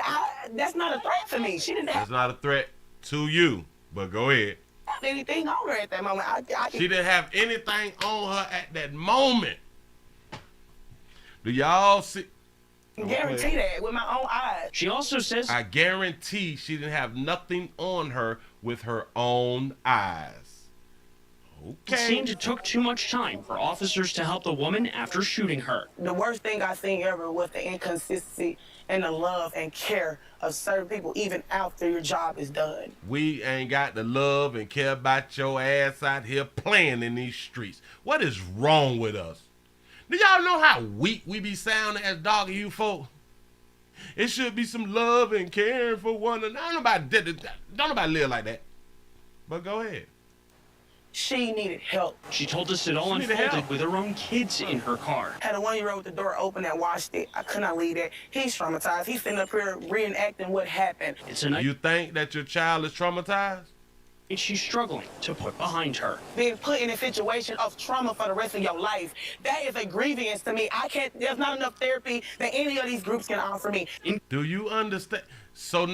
that's not a threat to me. She didn't have... It's not a threat to you. But go ahead. Anything on her at that moment. She didn't have anything on her at that moment. Do y'all see? I guarantee that with my own eyes. She also says, I guarantee she didn't have nothing on her with her own eyes. Okay. It seemed it took too much time for officers to help the woman after shooting her. The worst thing I seen ever was the inconsistency and the love and care of certain people even after your job is done. We ain't got the love and care about your ass out here playing in these streets. What is wrong with us? Do y'all know how weak we be sounding as dog you folk? It should be some love and caring for one another. Don't nobody live like that. But go ahead. She needed help. She told us it all unfolded with her own kids in her car. Had a 1-year-old with the door open and watched it. I could not leave that. He's traumatized. He's sitting up here reenacting what happened. You think that your child is traumatized? She's struggling to put behind her. Being put in a situation of trauma for the rest of your life, that is a grievance to me. There's not enough therapy that any of these groups can offer me. Do you understand? So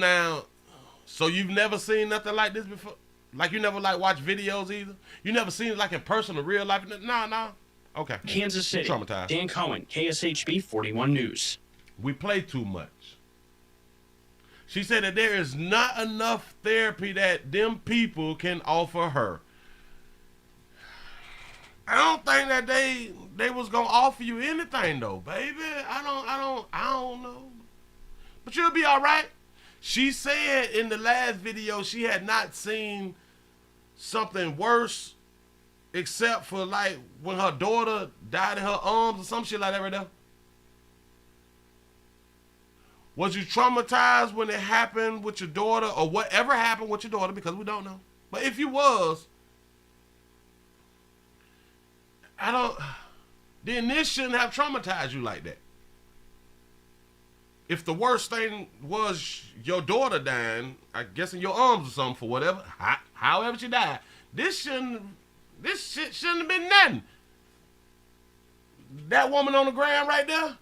you've never seen nothing like this before? Like you never watched videos either? You never seen it like in person or real life? Nah. Okay. Kansas City. Traumatized. Dan Cohen, KSHB 41 News. We play too much. She said that there is not enough therapy that them people can offer her. I don't think that they was gonna offer you anything though, baby. I don't know. But you'll be all right. She said in the last video she had not seen something worse except for like when her daughter died in her arms or some shit like that right there. Was you traumatized when it happened with your daughter or whatever happened with your daughter? Because we don't know. But if you was, then this shouldn't have traumatized you like that. If the worst thing was your daughter dying, I guess in your arms or something for whatever, however she died, this shit shouldn't have been nothing. That woman on the ground right there,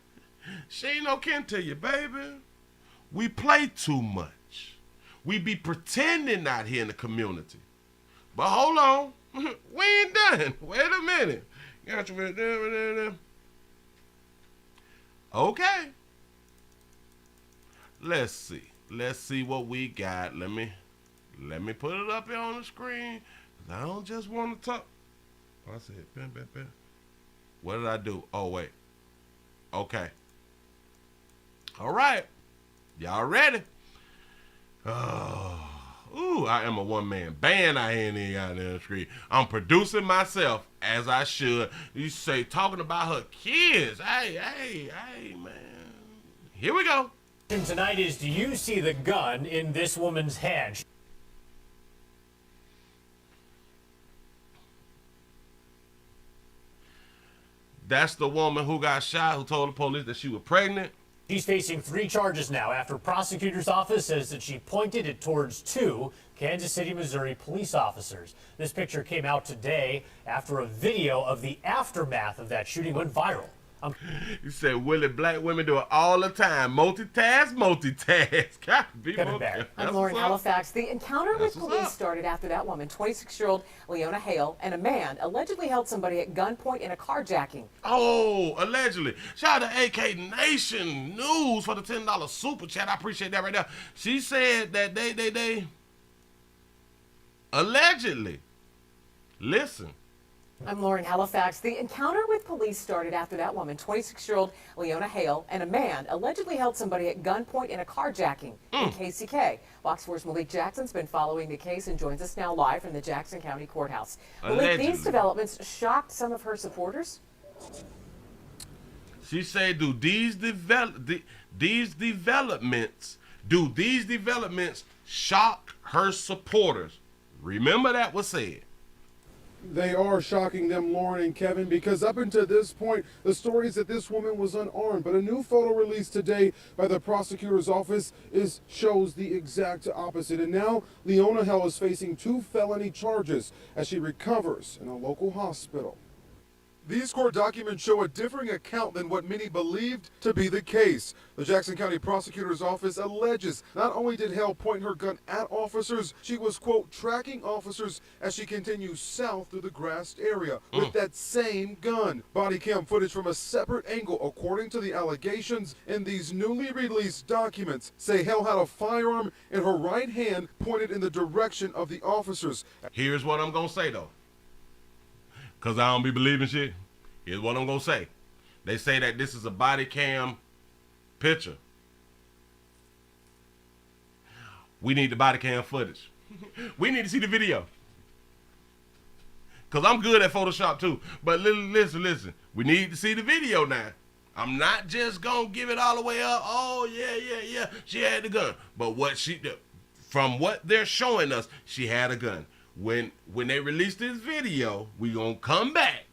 she ain't no kin to you, baby. We play too much. We be pretending out here in the community. But hold on, we ain't done. Wait a minute. Okay. Let's see what we got. Let me put it up here on the screen. I don't just want to talk. I said, ben. What did I do? Oh, wait. Okay. All right. Y'all ready? Oh. Ooh, I am a one-man band out here in the street. I'm producing myself as I should. You say, talking about her kids. Hey, man. Here we go. Tonight is, do you see the gun in this woman's hand? That's the woman who got shot, who told the police that she was pregnant. She's facing 3 charges now after prosecutor's office says that she pointed it towards 2 Kansas City, Missouri police officers. This picture came out today after a video of the aftermath of that shooting went viral. You said, Willie, black women do it all the time. Multitask. Gotta be Coming back. I'm Lauren Halifax. The encounter with police started after that woman, 26-year-old Leona Hale, and a man allegedly held somebody at gunpoint in a carjacking. Oh, allegedly. Shout out to AK Nation News for the $10 super chat. I appreciate that right there. She said that they allegedly. Listen. I'm Lauren Halifax. The encounter with police started after that woman, 26-year-old Leona Hale, and a man allegedly held somebody at gunpoint in a carjacking in KCK. Fox 4's Malik Jackson's been following the case and joins us now live from the Jackson County Courthouse. Malik, these developments shocked some of her supporters? She said, do these developments shock her supporters? Remember that was said. They are shocking them, Lauren and Kevin, because up until this point, the story is that this woman was unarmed. But a new photo released today by the prosecutor's office shows the exact opposite. And now Leona Hale is facing 2 felony charges as she recovers in a local hospital. These court documents show a differing account than what many believed to be the case. The Jackson County Prosecutor's Office alleges not only did Hale point her gun at officers, she was, quote, tracking officers as she continues south through the grassed area with that same gun. Body cam footage from a separate angle, according to the allegations in these newly released documents, say Hale had a firearm in her right hand pointed in the direction of the officers. Here's what I'm going to say, though. Because I don't be believing shit. Here's what I'm going to say. They say that this is a body cam picture. We need the body cam footage. We need to see the video. Because I'm good at Photoshop too. But listen. We need to see the video now. I'm not just gonna give it all the way up. Oh yeah, she had the gun. But what she did, from what they're showing us, she had a gun. When they release this video, we gonna come back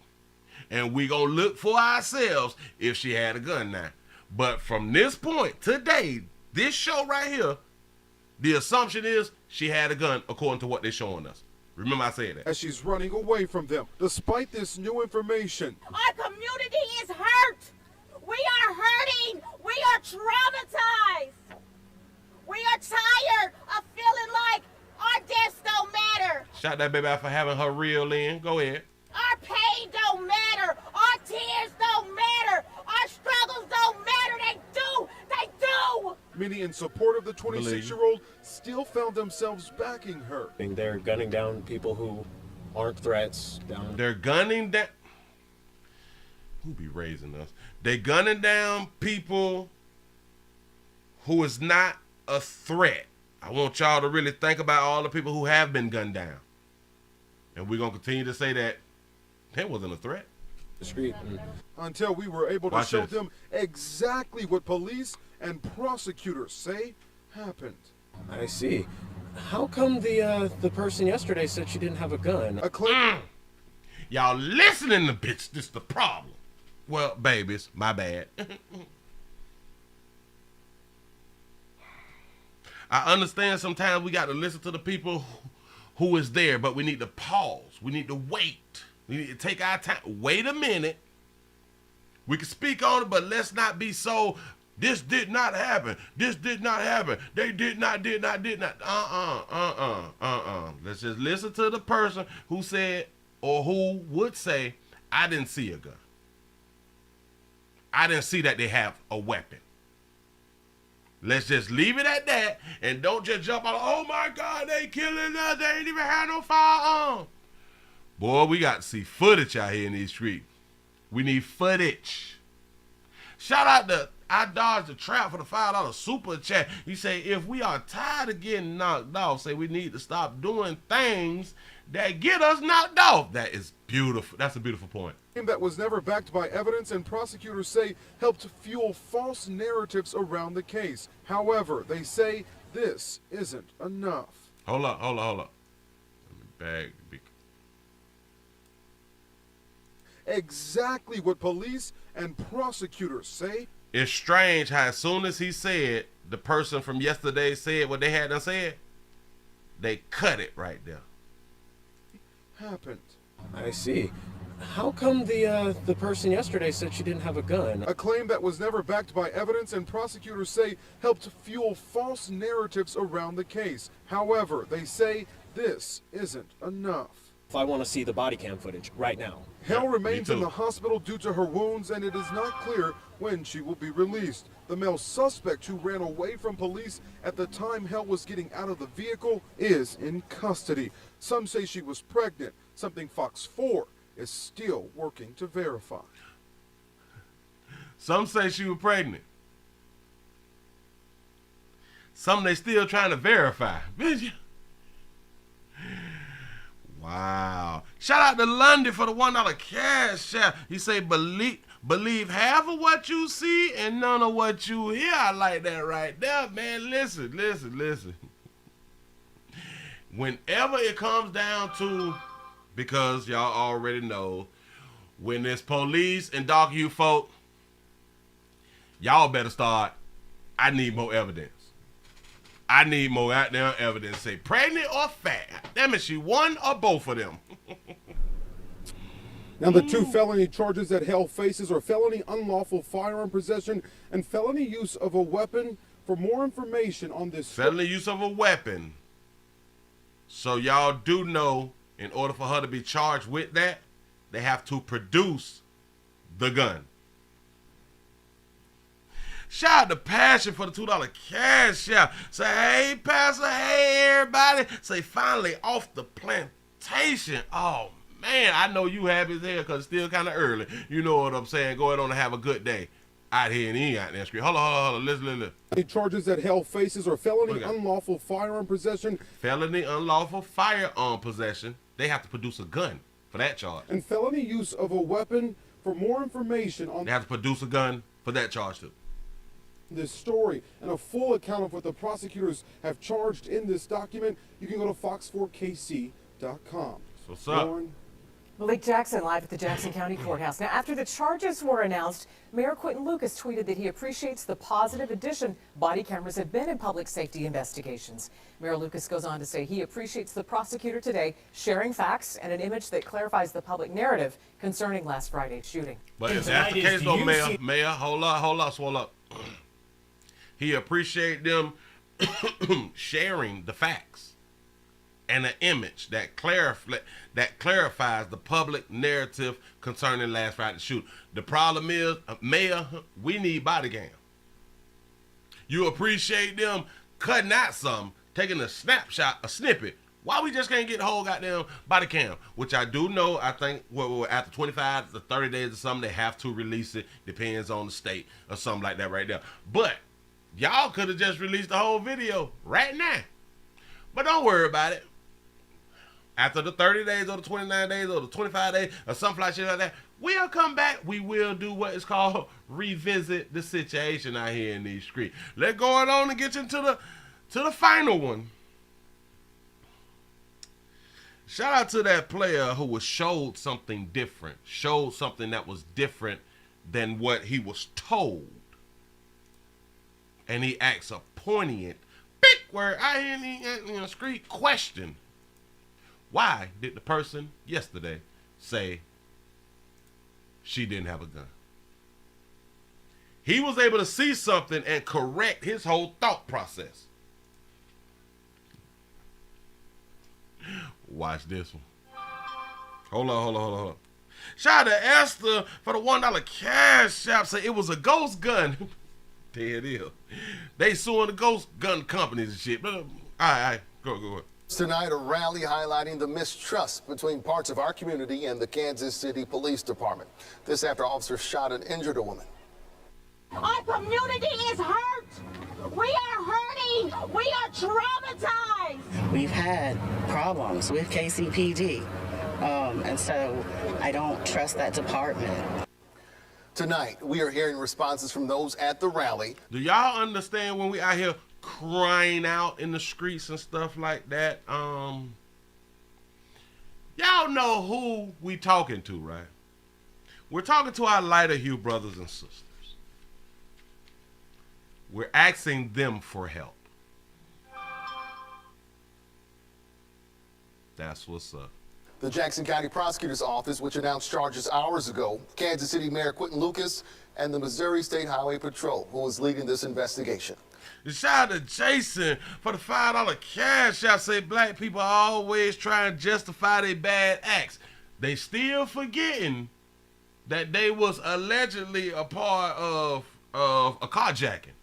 and we gonna look for ourselves if she had a gun now. But from this point today, this show right here, the assumption is she had a gun according to what they're showing us. Remember I said that. As she's running away from them, despite this new information. Our community is hurt. We are hurting. We are traumatized. We are tired of feeling like our deaths don't matter. Shout that baby out for having her reel in. Go ahead. Our pain don't matter. Our tears don't matter. Our struggles don't matter. They do. They do. Many in support of the 26-year-old still found themselves backing her. They're gunning down people who aren't threats. They're gunning down. Who be raising us? They gunning down people who is not a threat. I want y'all to really think about all the people who have been gunned down. And we're going to continue to say that wasn't a threat. The street. Until we were able to Watch show this. them exactly what police and prosecutors say happened. I see. How come the person yesterday said she didn't have a gun? A claim. Y'all listening to bitch, this the problem. Well, babies, my bad. I understand sometimes we got to listen to the people who is there, but we need to pause. We need to wait. We need to take our time. Wait a minute. We can speak on it, but let's not be so, this did not happen. This did not happen. They did not. Let's just listen to the person who said, or who would say, I didn't see a gun. I didn't see that they have a weapon. Let's just leave it at that and don't just jump on, oh my God, they killing us. They ain't even had no firearm. Boy, we got to see footage out here in these streets. We need footage. Shout out to I Dodged the Trap for the $5 super chat. He say, if we are tired of getting knocked off, say we need to stop doing things that get us knocked off. That is beautiful. That's a beautiful point. That was never backed by evidence, and prosecutors say helped fuel false narratives around the case. However, they say this isn't enough. Hold up. Let me bag. Exactly what police and prosecutors say. It's strange how as soon as he said, the person from yesterday said what they had done said, they cut it right there. Happened. I see. How come the person yesterday said she didn't have a gun? A claim that was never backed by evidence, and prosecutors say helped fuel false narratives around the case. However, they say this isn't enough. I want to see the body cam footage right now. Hale remains in the hospital due to her wounds, and it is not clear when she will be released. The male suspect who ran away from police at the time Hale was getting out of the vehicle is in custody. Some say she was pregnant, something Fox 4 is still working to verify. Some say she was pregnant. Some they still trying to verify. Wow. Shout out to London for the $1 cash out. He say, believe half of what you see and none of what you hear. I like that right there, man. Listen. Whenever it comes down to, because y'all already know, when there's police and dark you folk, y'all better start, I need more evidence. I need more goddamn evidence. Say pregnant or fat. Damn it, she one or both of them. Now the two felony charges that Hale faces are felony unlawful firearm possession and felony use of a weapon. For more information on this felony use of a weapon. So y'all do know, in order for her to be charged with that, they have to produce the gun. Shout out to Passion for the $2 cash out. Say, hey, Pastor, hey, everybody. Say, finally off the plantation. Oh, man, I know you happy as hell because it's still kind of early. You know what I'm saying? Go ahead on and have a good day out here and in out there. Hold on. Listen. The charges that Hale faces are felony unlawful firearm possession. Felony unlawful firearm possession. They have to produce a gun for that charge. And felony use of a weapon. For more information on... They have to produce a gun for that charge too. This story and a full account of what the prosecutors have charged in this document, you can go to fox4kc.com. What's up? Malik Jackson live at the Jackson County Courthouse. Now, after the charges were announced, Mayor Quentin Lucas tweeted that he appreciates the positive addition body cameras have been in public safety investigations. Mayor Lucas goes on to say he appreciates the prosecutor today sharing facts and an image that clarifies the public narrative concerning last Friday's shooting. But if that's the case, though, Mayor, hold up, swallow up. He appreciate them sharing the facts and an image that clarifies the public narrative concerning last Friday's shoot. The problem is, Mayor, we need body cam. You appreciate them cutting out some, taking a snapshot, a snippet. Why we just can't get the whole goddamn body cam? Which I do know, I think after 25 to 30 days or something, they have to release it. Depends on the state or something like that right there. But y'all could have just released the whole video right now. But don't worry about it. After the 30 days or the 29 days or the 25 days or something like that, we'll come back. We will do what is called revisit the situation out here in these streets. Let's go on and get into the final one. Shout out to that player who showed something different, showed something that was different than what he was told. And he asks a poignant, big word, I hear in the street question. Why did the person yesterday say she didn't have a gun? He was able to see something and correct his whole thought process. Watch this one. Hold on. Shout out to Esther for the $1 cash app. Say it was a ghost gun. There it is. They suing the ghost gun companies and shit. All right, go. Tonight, a rally highlighting the mistrust between parts of our community and the Kansas City Police Department. This after officers shot and injured a woman. Our community is hurt. We are hurting. We are traumatized. We've had problems with KCPD, and so I don't trust that department. Tonight, we are hearing responses from those at the rally. Do y'all understand when we out here crying out in the streets and stuff like that? Y'all know who we talking to, right? We're talking to our lighter hue brothers and sisters. We're asking them for help. That's what's up. The Jackson County Prosecutor's Office, which announced charges hours ago, Kansas City Mayor Quentin Lucas, and the Missouri State Highway Patrol, who is leading this investigation. Shout out to Jason for the $5 cash app. Say black people always try and justify their bad acts. They still forgetting that they was allegedly a part of a carjacking.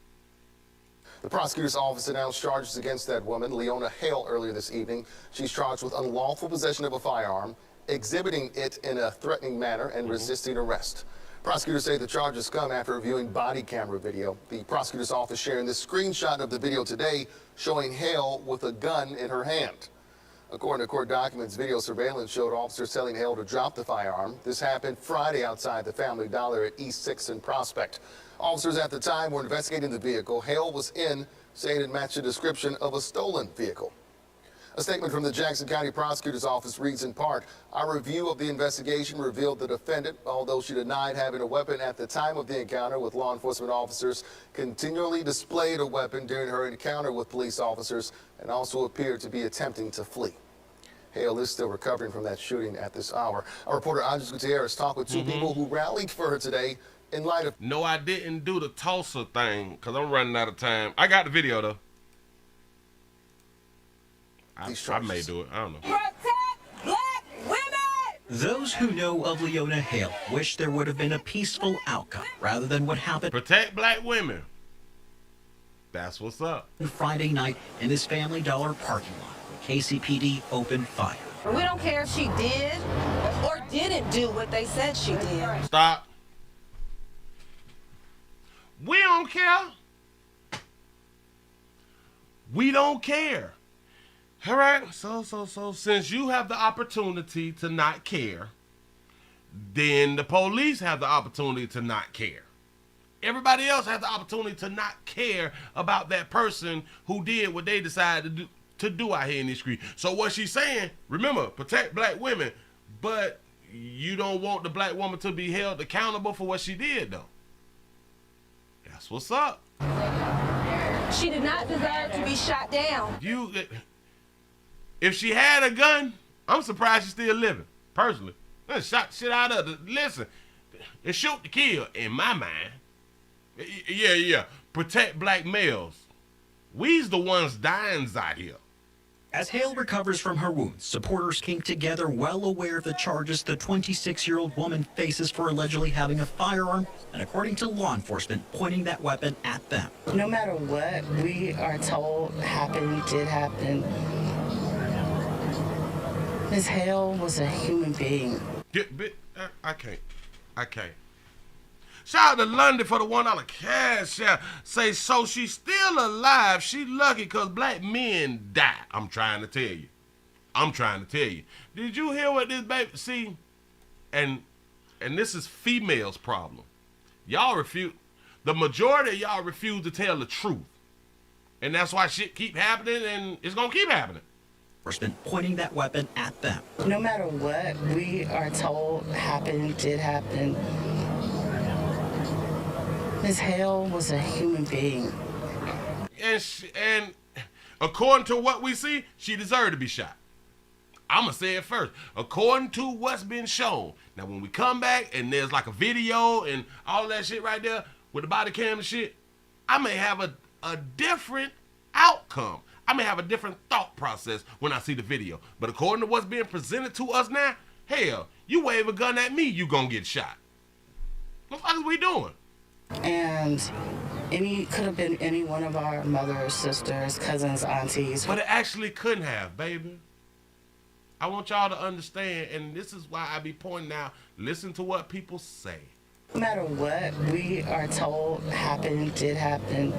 The prosecutor's office announced charges against that woman, Leona Hale, earlier this evening. She's charged with unlawful possession of a firearm, exhibiting it in a threatening manner, and resisting arrest. Prosecutors say the charges come after reviewing body camera video. The prosecutor's office sharing this screenshot of the video today showing Hale with a gun in her hand. According to court documents, video surveillance showed officers telling Hale to drop the firearm. This happened Friday outside the Family Dollar at East 6th and Prospect. Officers at the time were investigating the vehicle Hale was in, saying it matched the description of a stolen vehicle. A statement from the Jackson County Prosecutor's Office reads in part, our review of the investigation revealed the defendant, although she denied having a weapon at the time of the encounter with law enforcement officers, continually displayed a weapon during her encounter with police officers and also appeared to be attempting to flee. Hale is still recovering from that shooting at this hour. Our reporter Andres Gutierrez talked with two people who rallied for her today in light of... No, I didn't do the Tulsa thing because I'm running out of time. I got the video, though. I may do it. I don't know. Protect black women! Those who know of Leona Hale wish there would have been a peaceful outcome rather than what happened. Protect black women. That's what's up. Friday night in this Family Dollar parking lot when KCPD opened fire. We don't care if she did or didn't do what they said she did. Stop. We don't care. We don't care. All right, so since you have the opportunity to not care, then the police have the opportunity to not care. everybody else has the opportunity to not care about that person who did what they decided to do out here in these streets. So what she's saying, remember, protect black women, but you don't want the black woman to be held accountable for what she did, though. That's what's up. She did not deserve to be shot down. If she had a gun, I'm surprised she's still living, personally. Shot shit out of her. Listen, it's shoot to kill, in my mind. Yeah. Protect black males. We's the ones dying out here. As Hale recovers from her wounds, supporters came together well aware of the charges the 26-year-old woman faces for allegedly having a firearm and, according to law enforcement, pointing that weapon at them. No matter what we are told happened, did happen, Ms. Hale was a human being. I can't. Shout out to London for the $1 cash out. Say, so she's still alive. She lucky because black men die. I'm trying to tell you. Did you hear what this baby, see? And this is females' problem. The majority of y'all refuse to tell the truth. And that's why shit keep happening, and it's going to keep happening. Pointing that weapon at them. No matter what we are told happened, did happen, Ms. Hale was a human being. And according to what we see, she deserved to be shot. I'm going to say it first. According to what's been shown. Now, when we come back and there's like a video and all that shit right there with the body cam and shit, I may have a different outcome. I may have a different thought process when I see the video. But according to what's being presented to us now, hell, you wave a gun at me, you gonna get shot. What the fuck is we doing? And could have been any one of our mothers, sisters, cousins, aunties. But it actually couldn't have, baby. I want y'all to understand, and this is why I be pointing out, listen to what people say. No matter what we are told happened, did happen,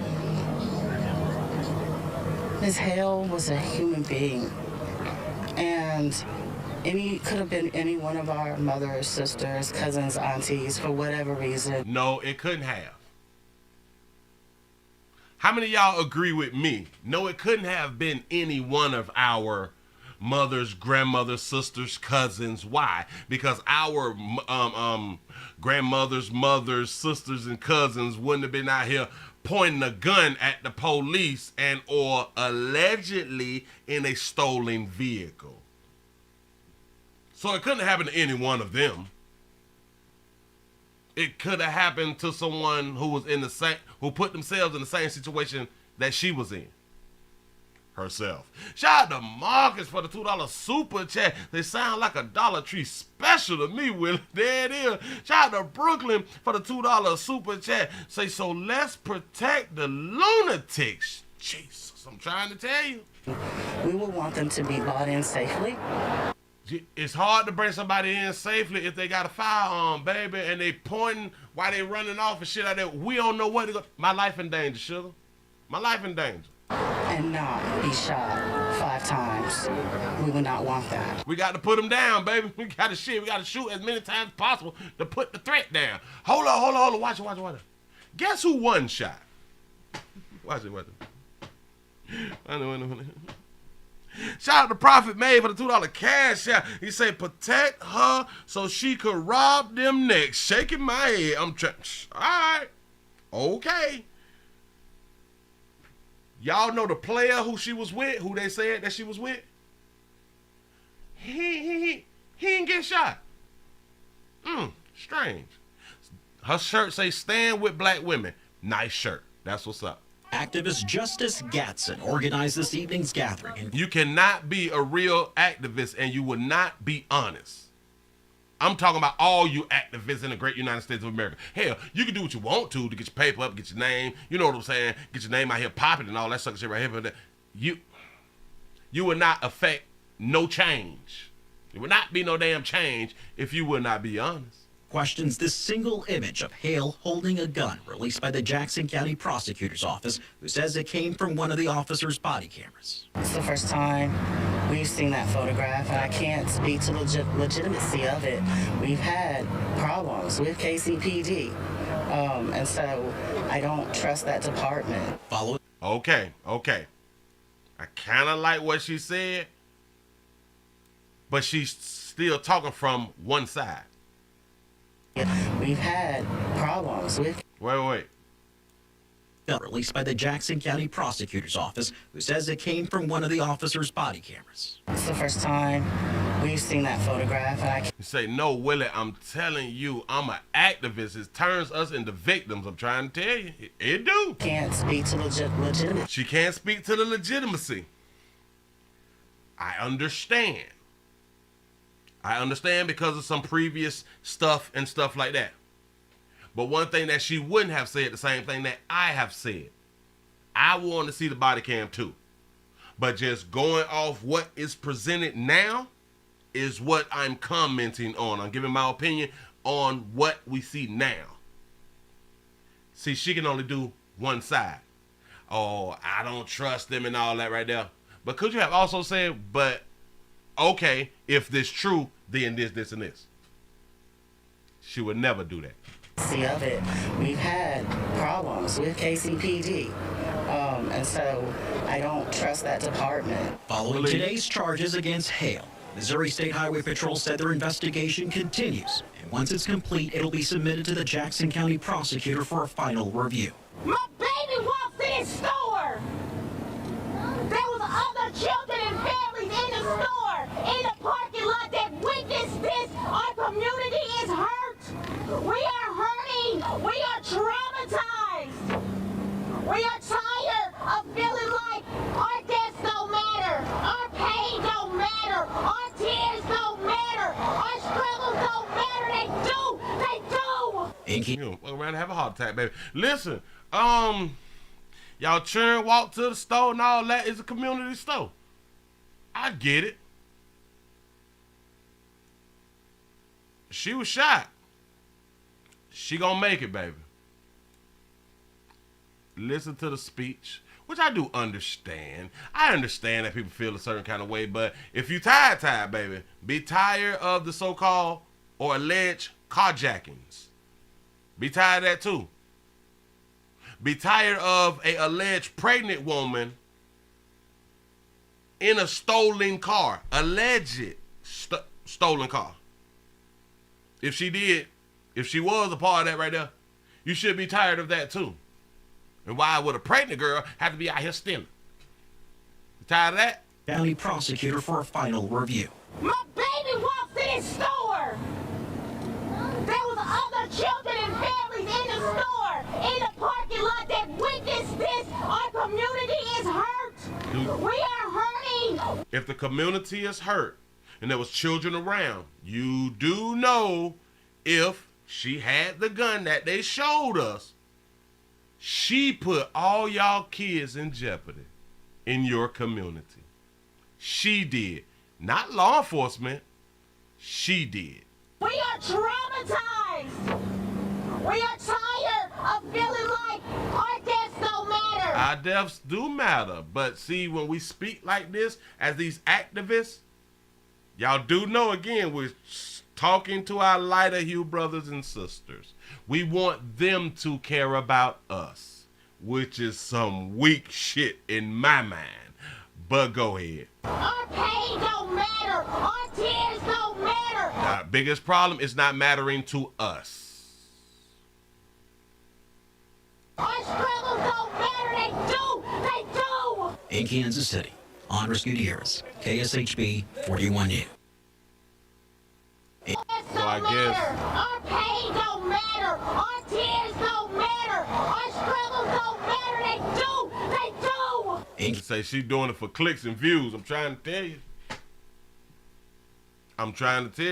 Ms. Hale was a human being. And could have been any one of our mothers, sisters, cousins, aunties, for whatever reason. No, it couldn't have. How many of y'all agree with me? No, it couldn't have been any one of our mothers, grandmothers, sisters, cousins. Why? Because our grandmothers, mothers, sisters, and cousins wouldn't have been out here pointing a gun at the police and or allegedly in a stolen vehicle. So it couldn't happen to any one of them. It could have happened to someone who was in the same, who put themselves in the same situation that she was in. Herself. Shout out to Marcus for the $2 super chat. They sound like a Dollar Tree special to me, Willie. There it is. Shout out to Brooklyn for the $2 super chat. Say, so let's protect the lunatics. Jesus, I'm trying to tell you. We would want them to be brought in safely. It's hard to bring somebody in safely if they got a firearm, baby, and they pointing while they running off and shit like that. We don't know where to go. My life in danger, sugar. My life in danger. And not be shot 5 times. We would not want that. We got to put them down, baby. We got to shoot as many times as possible to put the threat down. Hold on. Watch it. Guess who won shot? Watch it. Shout out to Prophet Made for the $2 cash out. He said, protect her so she could rob them next. Shaking my head. I'm trying. All right. Okay. Y'all know the player who she was with, who they said that she was with? He didn't get shot. Strange. Her shirt say, stand with black women. Nice shirt. That's what's up. Activist Justice Gatson organized this evening's gathering. You cannot be a real activist and you will not be honest. I'm talking about all you activists in the great United States of America. Hell, you can do what you want to get your paper up, get your name, you know what I'm saying, get your name out here popping and all that sucker shit right here. But you will not affect no change. There will not be no damn change if you will not be honest. Questions this single image of Hale holding a gun released by the Jackson County Prosecutor's Office, who says it came from one of the officer's body cameras. It's the first time we've seen that photograph, and I can't speak to the legitimacy of it. We've had problems with KCPD. And so I don't trust that department. Okay. I kind of like what she said, but she's still talking from one side. We've had problems with... Wait. Released by the Jackson County Prosecutor's Office, who says it came from one of the officer's body cameras. It's the first time we've seen that photograph, and I can't... You say, no, Willie, I'm telling you, I'm an activist. It turns us into victims. I'm trying to tell you. It do. Can't speak to legitimacy. She can't speak to the legitimacy. I understand. Because of some previous stuff and stuff like that. But one thing that she wouldn't have said, the same thing that I have said. I want to see the body cam too. But just going off what is presented now is what I'm commenting on. I'm giving my opinion on what we see now. See, she can only do one side. Oh, I don't trust them and all that right there. But could you have also said, but okay, if this true, then this, and this. She would never do that. Of it, we've had problems with KCPD, and so I don't trust that department. Following today's charges against Hale, Missouri State Highway Patrol said their investigation continues, and once it's complete, it'll be submitted to the Jackson County Prosecutor for a final review. My baby walks in his store. There was other children and families in the store, in the parking lot that witnessed this. Our community is hurt. We are hurting. We are traumatized. We are tired of feeling like our deaths don't matter. Our pain don't matter. Our tears don't matter. Our struggles don't matter. They do. They do. You know, walk around and have a heart attack, baby. Listen, y'all churn, walk to the store and all that. Is a community store. I get it. She was shot. She gonna make it, baby. Listen to the speech, which I do understand. I understand that people feel a certain kind of way, but if you tired, baby, be tired of the so-called or alleged carjackings. Be tired of that too. Be tired of a alleged pregnant woman in a stolen car. Alleged stolen car. If she was a part of that right there, you should be tired of that too. And why would a pregnant girl have to be out here stealing? You tired of that? County Prosecutor for a final review. My baby walks in his store. There was other children and families in the store, in the parking lot that witnessed this. Our community is hurt. We are hurting. If the community is hurt and there was children around, you do know if she had the gun that they showed us, she put all y'all kids in jeopardy in your community. She did. Not law enforcement. She did. We are traumatized. We are tired of feeling like our deaths don't matter. Our deaths do matter. But see, when we speak like this as these activists, y'all do know, again, we're talking to our lighter hue brothers and sisters. We want them to care about us, which is some weak shit in my mind. But go ahead. Our pain don't matter. Our tears don't matter. Our biggest problem is not mattering to us. Our struggles don't matter. They do. They do. In Kansas City, Andres Gutierrez, KSHB 41 News. So I guess our pain don't matter. Our tears don't matter. Our struggles don't matter. They do. They do. You say she doing it for clicks and views. I'm trying to tell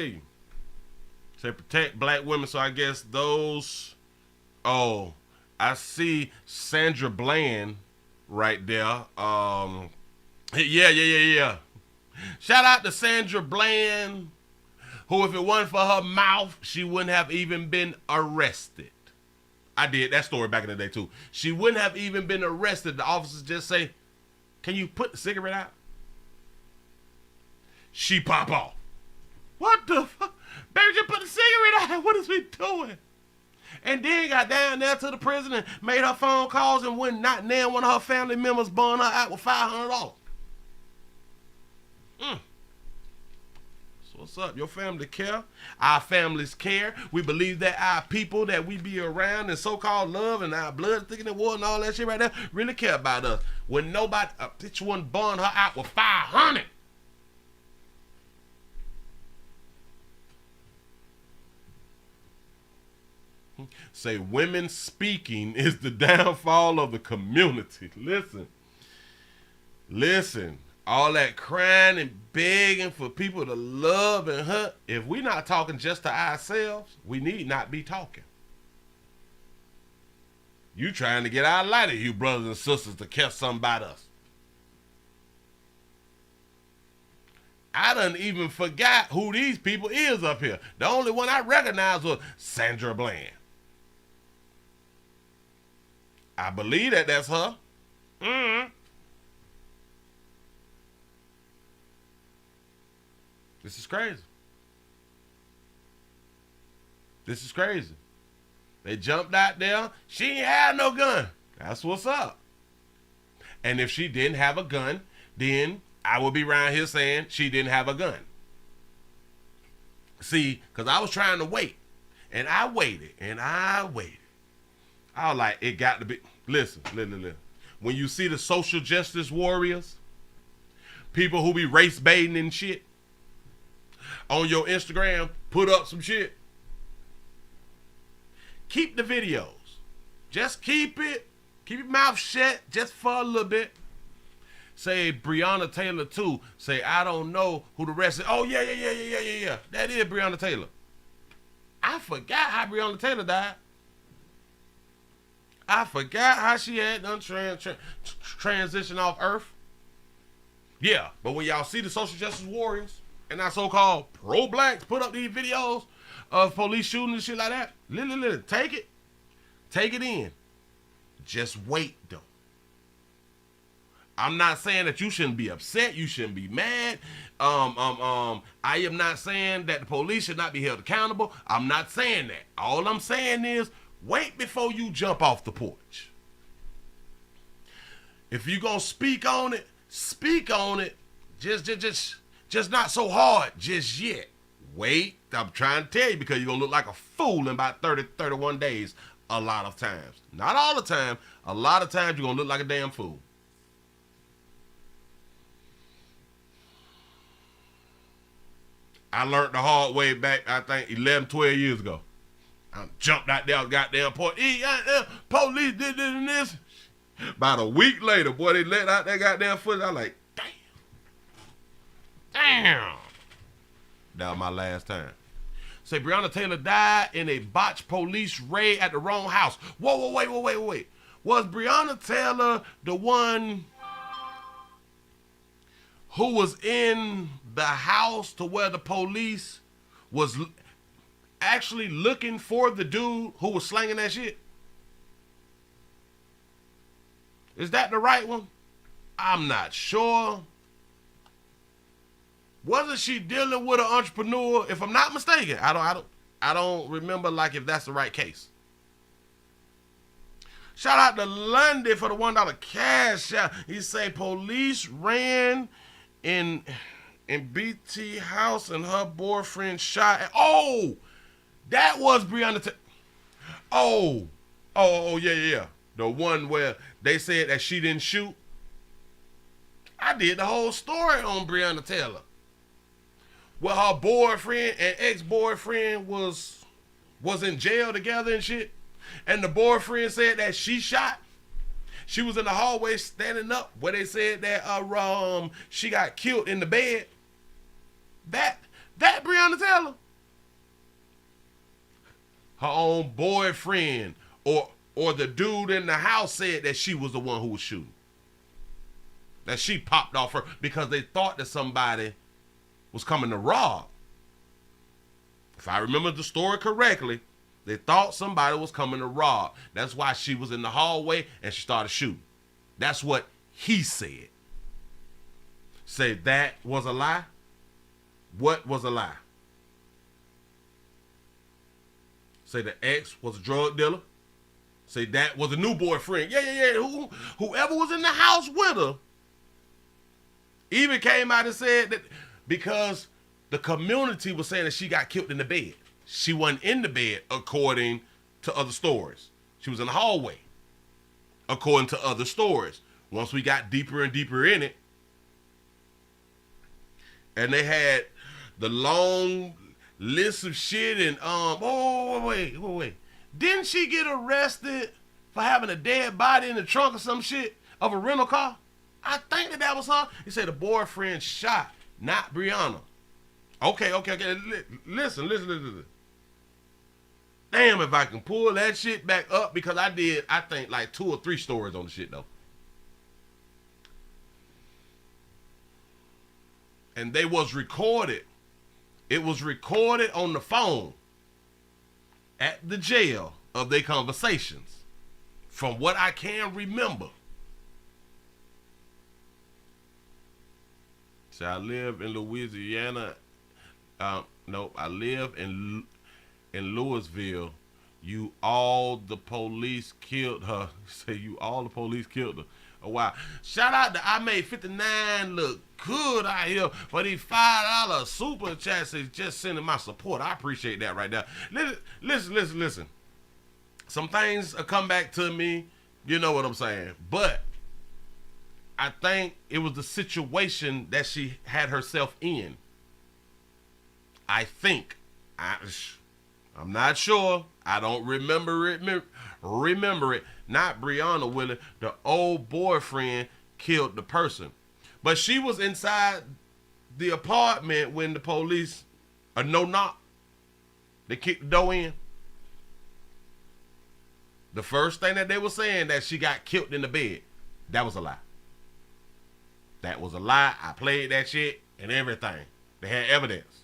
you. Say protect black women. So I guess those. Oh, I see Sandra Bland right there. Yeah. Shout out to Sandra Bland, who, if it wasn't for her mouth, she wouldn't have even been arrested. I did that story back in the day, too. She wouldn't have even been arrested. The officers just say, can you put the cigarette out? She pop off. What the fuck? Baby, just put the cigarette out. What is we doing? And then got down there to the prison and made her phone calls and when not named one of her family members burned her out with $500. So what's up? Your family care. Our families care. We believe that our people that we be around and so-called love and our blood thicker than water and all that shit right there really care about us. When nobody, bitch one burned her out with $500. Say women speaking is the downfall of the community. Listen, all that crying and begging for people to love and hurt, if we're not talking just to ourselves, we need not be talking. You trying to get our light of you brothers and sisters to care something about us. I done even forgot who these people is up here. The only one I recognized was Sandra Bland. I believe that that's her. This is crazy. This is crazy. They jumped out there. She ain't had no gun. That's what's up. And if she didn't have a gun, then I would be around here saying she didn't have a gun. See, because I was trying to wait. And I waited. And I waited. I was like, it got to be. Listen. When you see the social justice warriors, people who be race baiting and shit, on your Instagram, put up some shit. Keep the videos. Just keep it. Keep your mouth shut just for a little bit. Say Breonna Taylor too. Say, I don't know who the rest is. Oh, yeah. That is Breonna Taylor. I forgot how Breonna Taylor died. I forgot how she had done transition off Earth. Yeah, but when y'all see the social justice warriors and our so-called pro-blacks put up these videos of police shooting and shit like that, take it. Take it in. Just wait, though. I'm not saying that you shouldn't be upset. You shouldn't be mad. I am not saying that the police should not be held accountable. I'm not saying that. All I'm saying is wait before you jump off the porch. If you're going to speak on it, speak on it. Just not so hard just yet. Wait. I'm trying to tell you because you're going to look like a fool in about 31 days a lot of times. Not all the time. A lot of times you're going to look like a damn fool. I learned the hard way back, I think, 11, 12 years ago. I jumped out there, goddamn police did this and this. About a week later, boy, they let out that goddamn footage. I was like, damn. That was my last time. Say Breonna Taylor died in a botched police raid at the wrong house. Whoa, wait. Was Breonna Taylor the one who was in the house to where the police was actually looking for the dude who was slanging that shit? Is that the right one? I'm not sure. Wasn't she dealing with an entrepreneur? If I'm not mistaken, I don't remember like if that's the right case. Shout out to Lundy for the $1 cash out. He say police ran in BT house and her boyfriend shot. Oh, that was Breonna Taylor. Oh, yeah. The one where they said that she didn't shoot. I did the whole story on Breonna Taylor. Well, her boyfriend and ex-boyfriend was in jail together and shit. And the boyfriend said that she shot. She was in the hallway standing up where they said that she got killed in the bed. That Breonna Taylor. Her own boyfriend or the dude in the house said that she was the one who was shooting. That she popped off her because they thought that somebody was coming to rob. If I remember the story correctly, they thought somebody was coming to rob. That's why she was in the hallway and she started shooting. That's what he said. Say that was a lie? What was a lie? Say the ex was a drug dealer. Say that was a new boyfriend. Yeah. Whoever was in the house with her even came out and said that because the community was saying that she got killed in the bed. She wasn't in the bed, according to other stories. She was in the hallway, according to other stories. Once we got deeper and deeper in it, and they had the long list of shit and wait. Didn't she get arrested for having a dead body in the trunk or some shit of a rental car? I think that was her. He said the boyfriend shot, not Brianna. Okay. Listen. Damn, if I can pull that shit back up, because I think like 2 or 3 stories on the shit though. And they was recorded. It was recorded on the phone at the jail of their conversations, from what I can remember. So I live in Louisiana. No, I live in Louisville. You all the police killed her. Say you all the police killed her. Oh wow! Shout out to I made 59 look good out here for these $5 super chats. Just sending my support. I appreciate that right there. Listen. Some things will come back to me. You know what I'm saying? But I think it was the situation that she had herself in. I think. I'm not sure. I don't remember it. Not Brianna, Willie. The old boyfriend killed the person. But she was inside the apartment when the police, a no knock, they kicked the door in. The first thing that they were saying that she got killed in the bed. That was a lie. That was a lie. I played that shit and everything. They had evidence.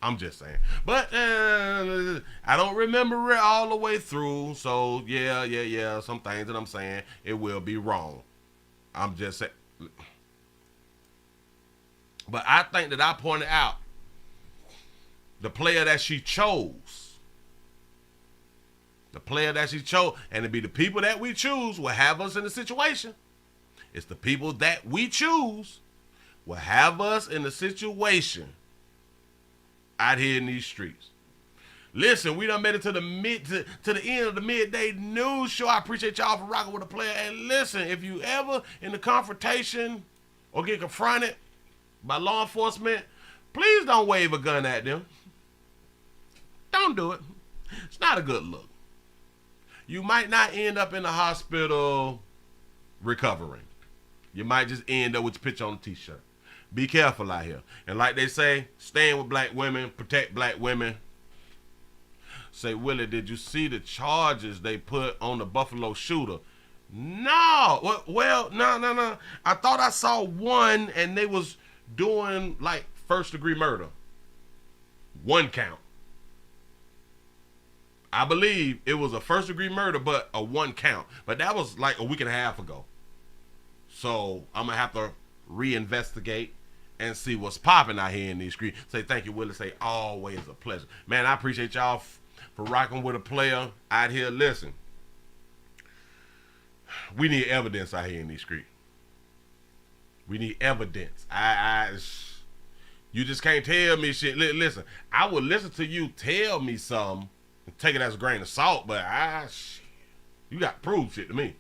I'm just saying. But I don't remember it all the way through. So, yeah. Some things that I'm saying, it will be wrong. I'm just saying. But I think that I pointed out the player that she chose. The player that she chose. And it'd be the people that we choose will have us in a situation. It's the people that we choose will have us in a situation out here in these streets. Listen, we done made it to the end of the midday news show. I appreciate y'all for rocking with a player. And listen, if you ever in the confrontation or get confronted by law enforcement, please don't wave a gun at them. Don't do it. It's not a good look. You might not end up in the hospital recovering. You might just end up with your picture on the t-shirt. Be careful out here. And like they say, stand with black women, protect black women. Say, Willie, did you see the charges they put on the Buffalo shooter? No. Well, no. I thought I saw one and they was doing like first-degree murder. 1 count. I believe it was a first-degree murder, but a 1 count. But that was like a week and a half ago. So I'm going to have to reinvestigate and see what's popping out here in these streets. Say thank you, Willie. Say always a pleasure. Man, I appreciate y'all for rocking with a player out here. Listen, we need evidence out here in these streets. We need evidence. You just can't tell me shit. Listen, I will listen to you tell me something and take it as a grain of salt, but you got to prove shit to me.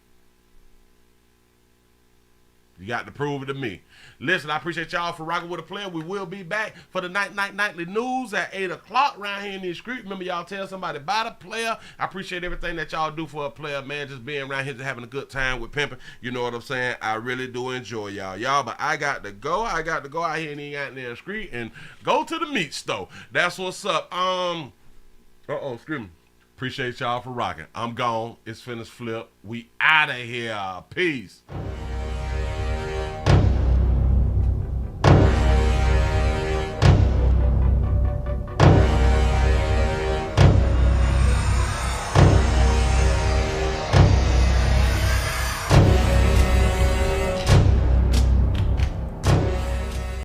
You got to prove it to me. Listen, I appreciate y'all for rocking with a player. We will be back for the nightly news at 8 o'clock around here in these streets. Remember, y'all tell somebody about a player. I appreciate everything that y'all do for a player, man. Just being around here, just having a good time with pimping. You know what I'm saying? I really do enjoy y'all. But I got to go. I got to go out here in the street and go to the meat store. That's what's up. Excuse me. Appreciate y'all for rocking. I'm gone. It's finished flip. We out of here. Peace.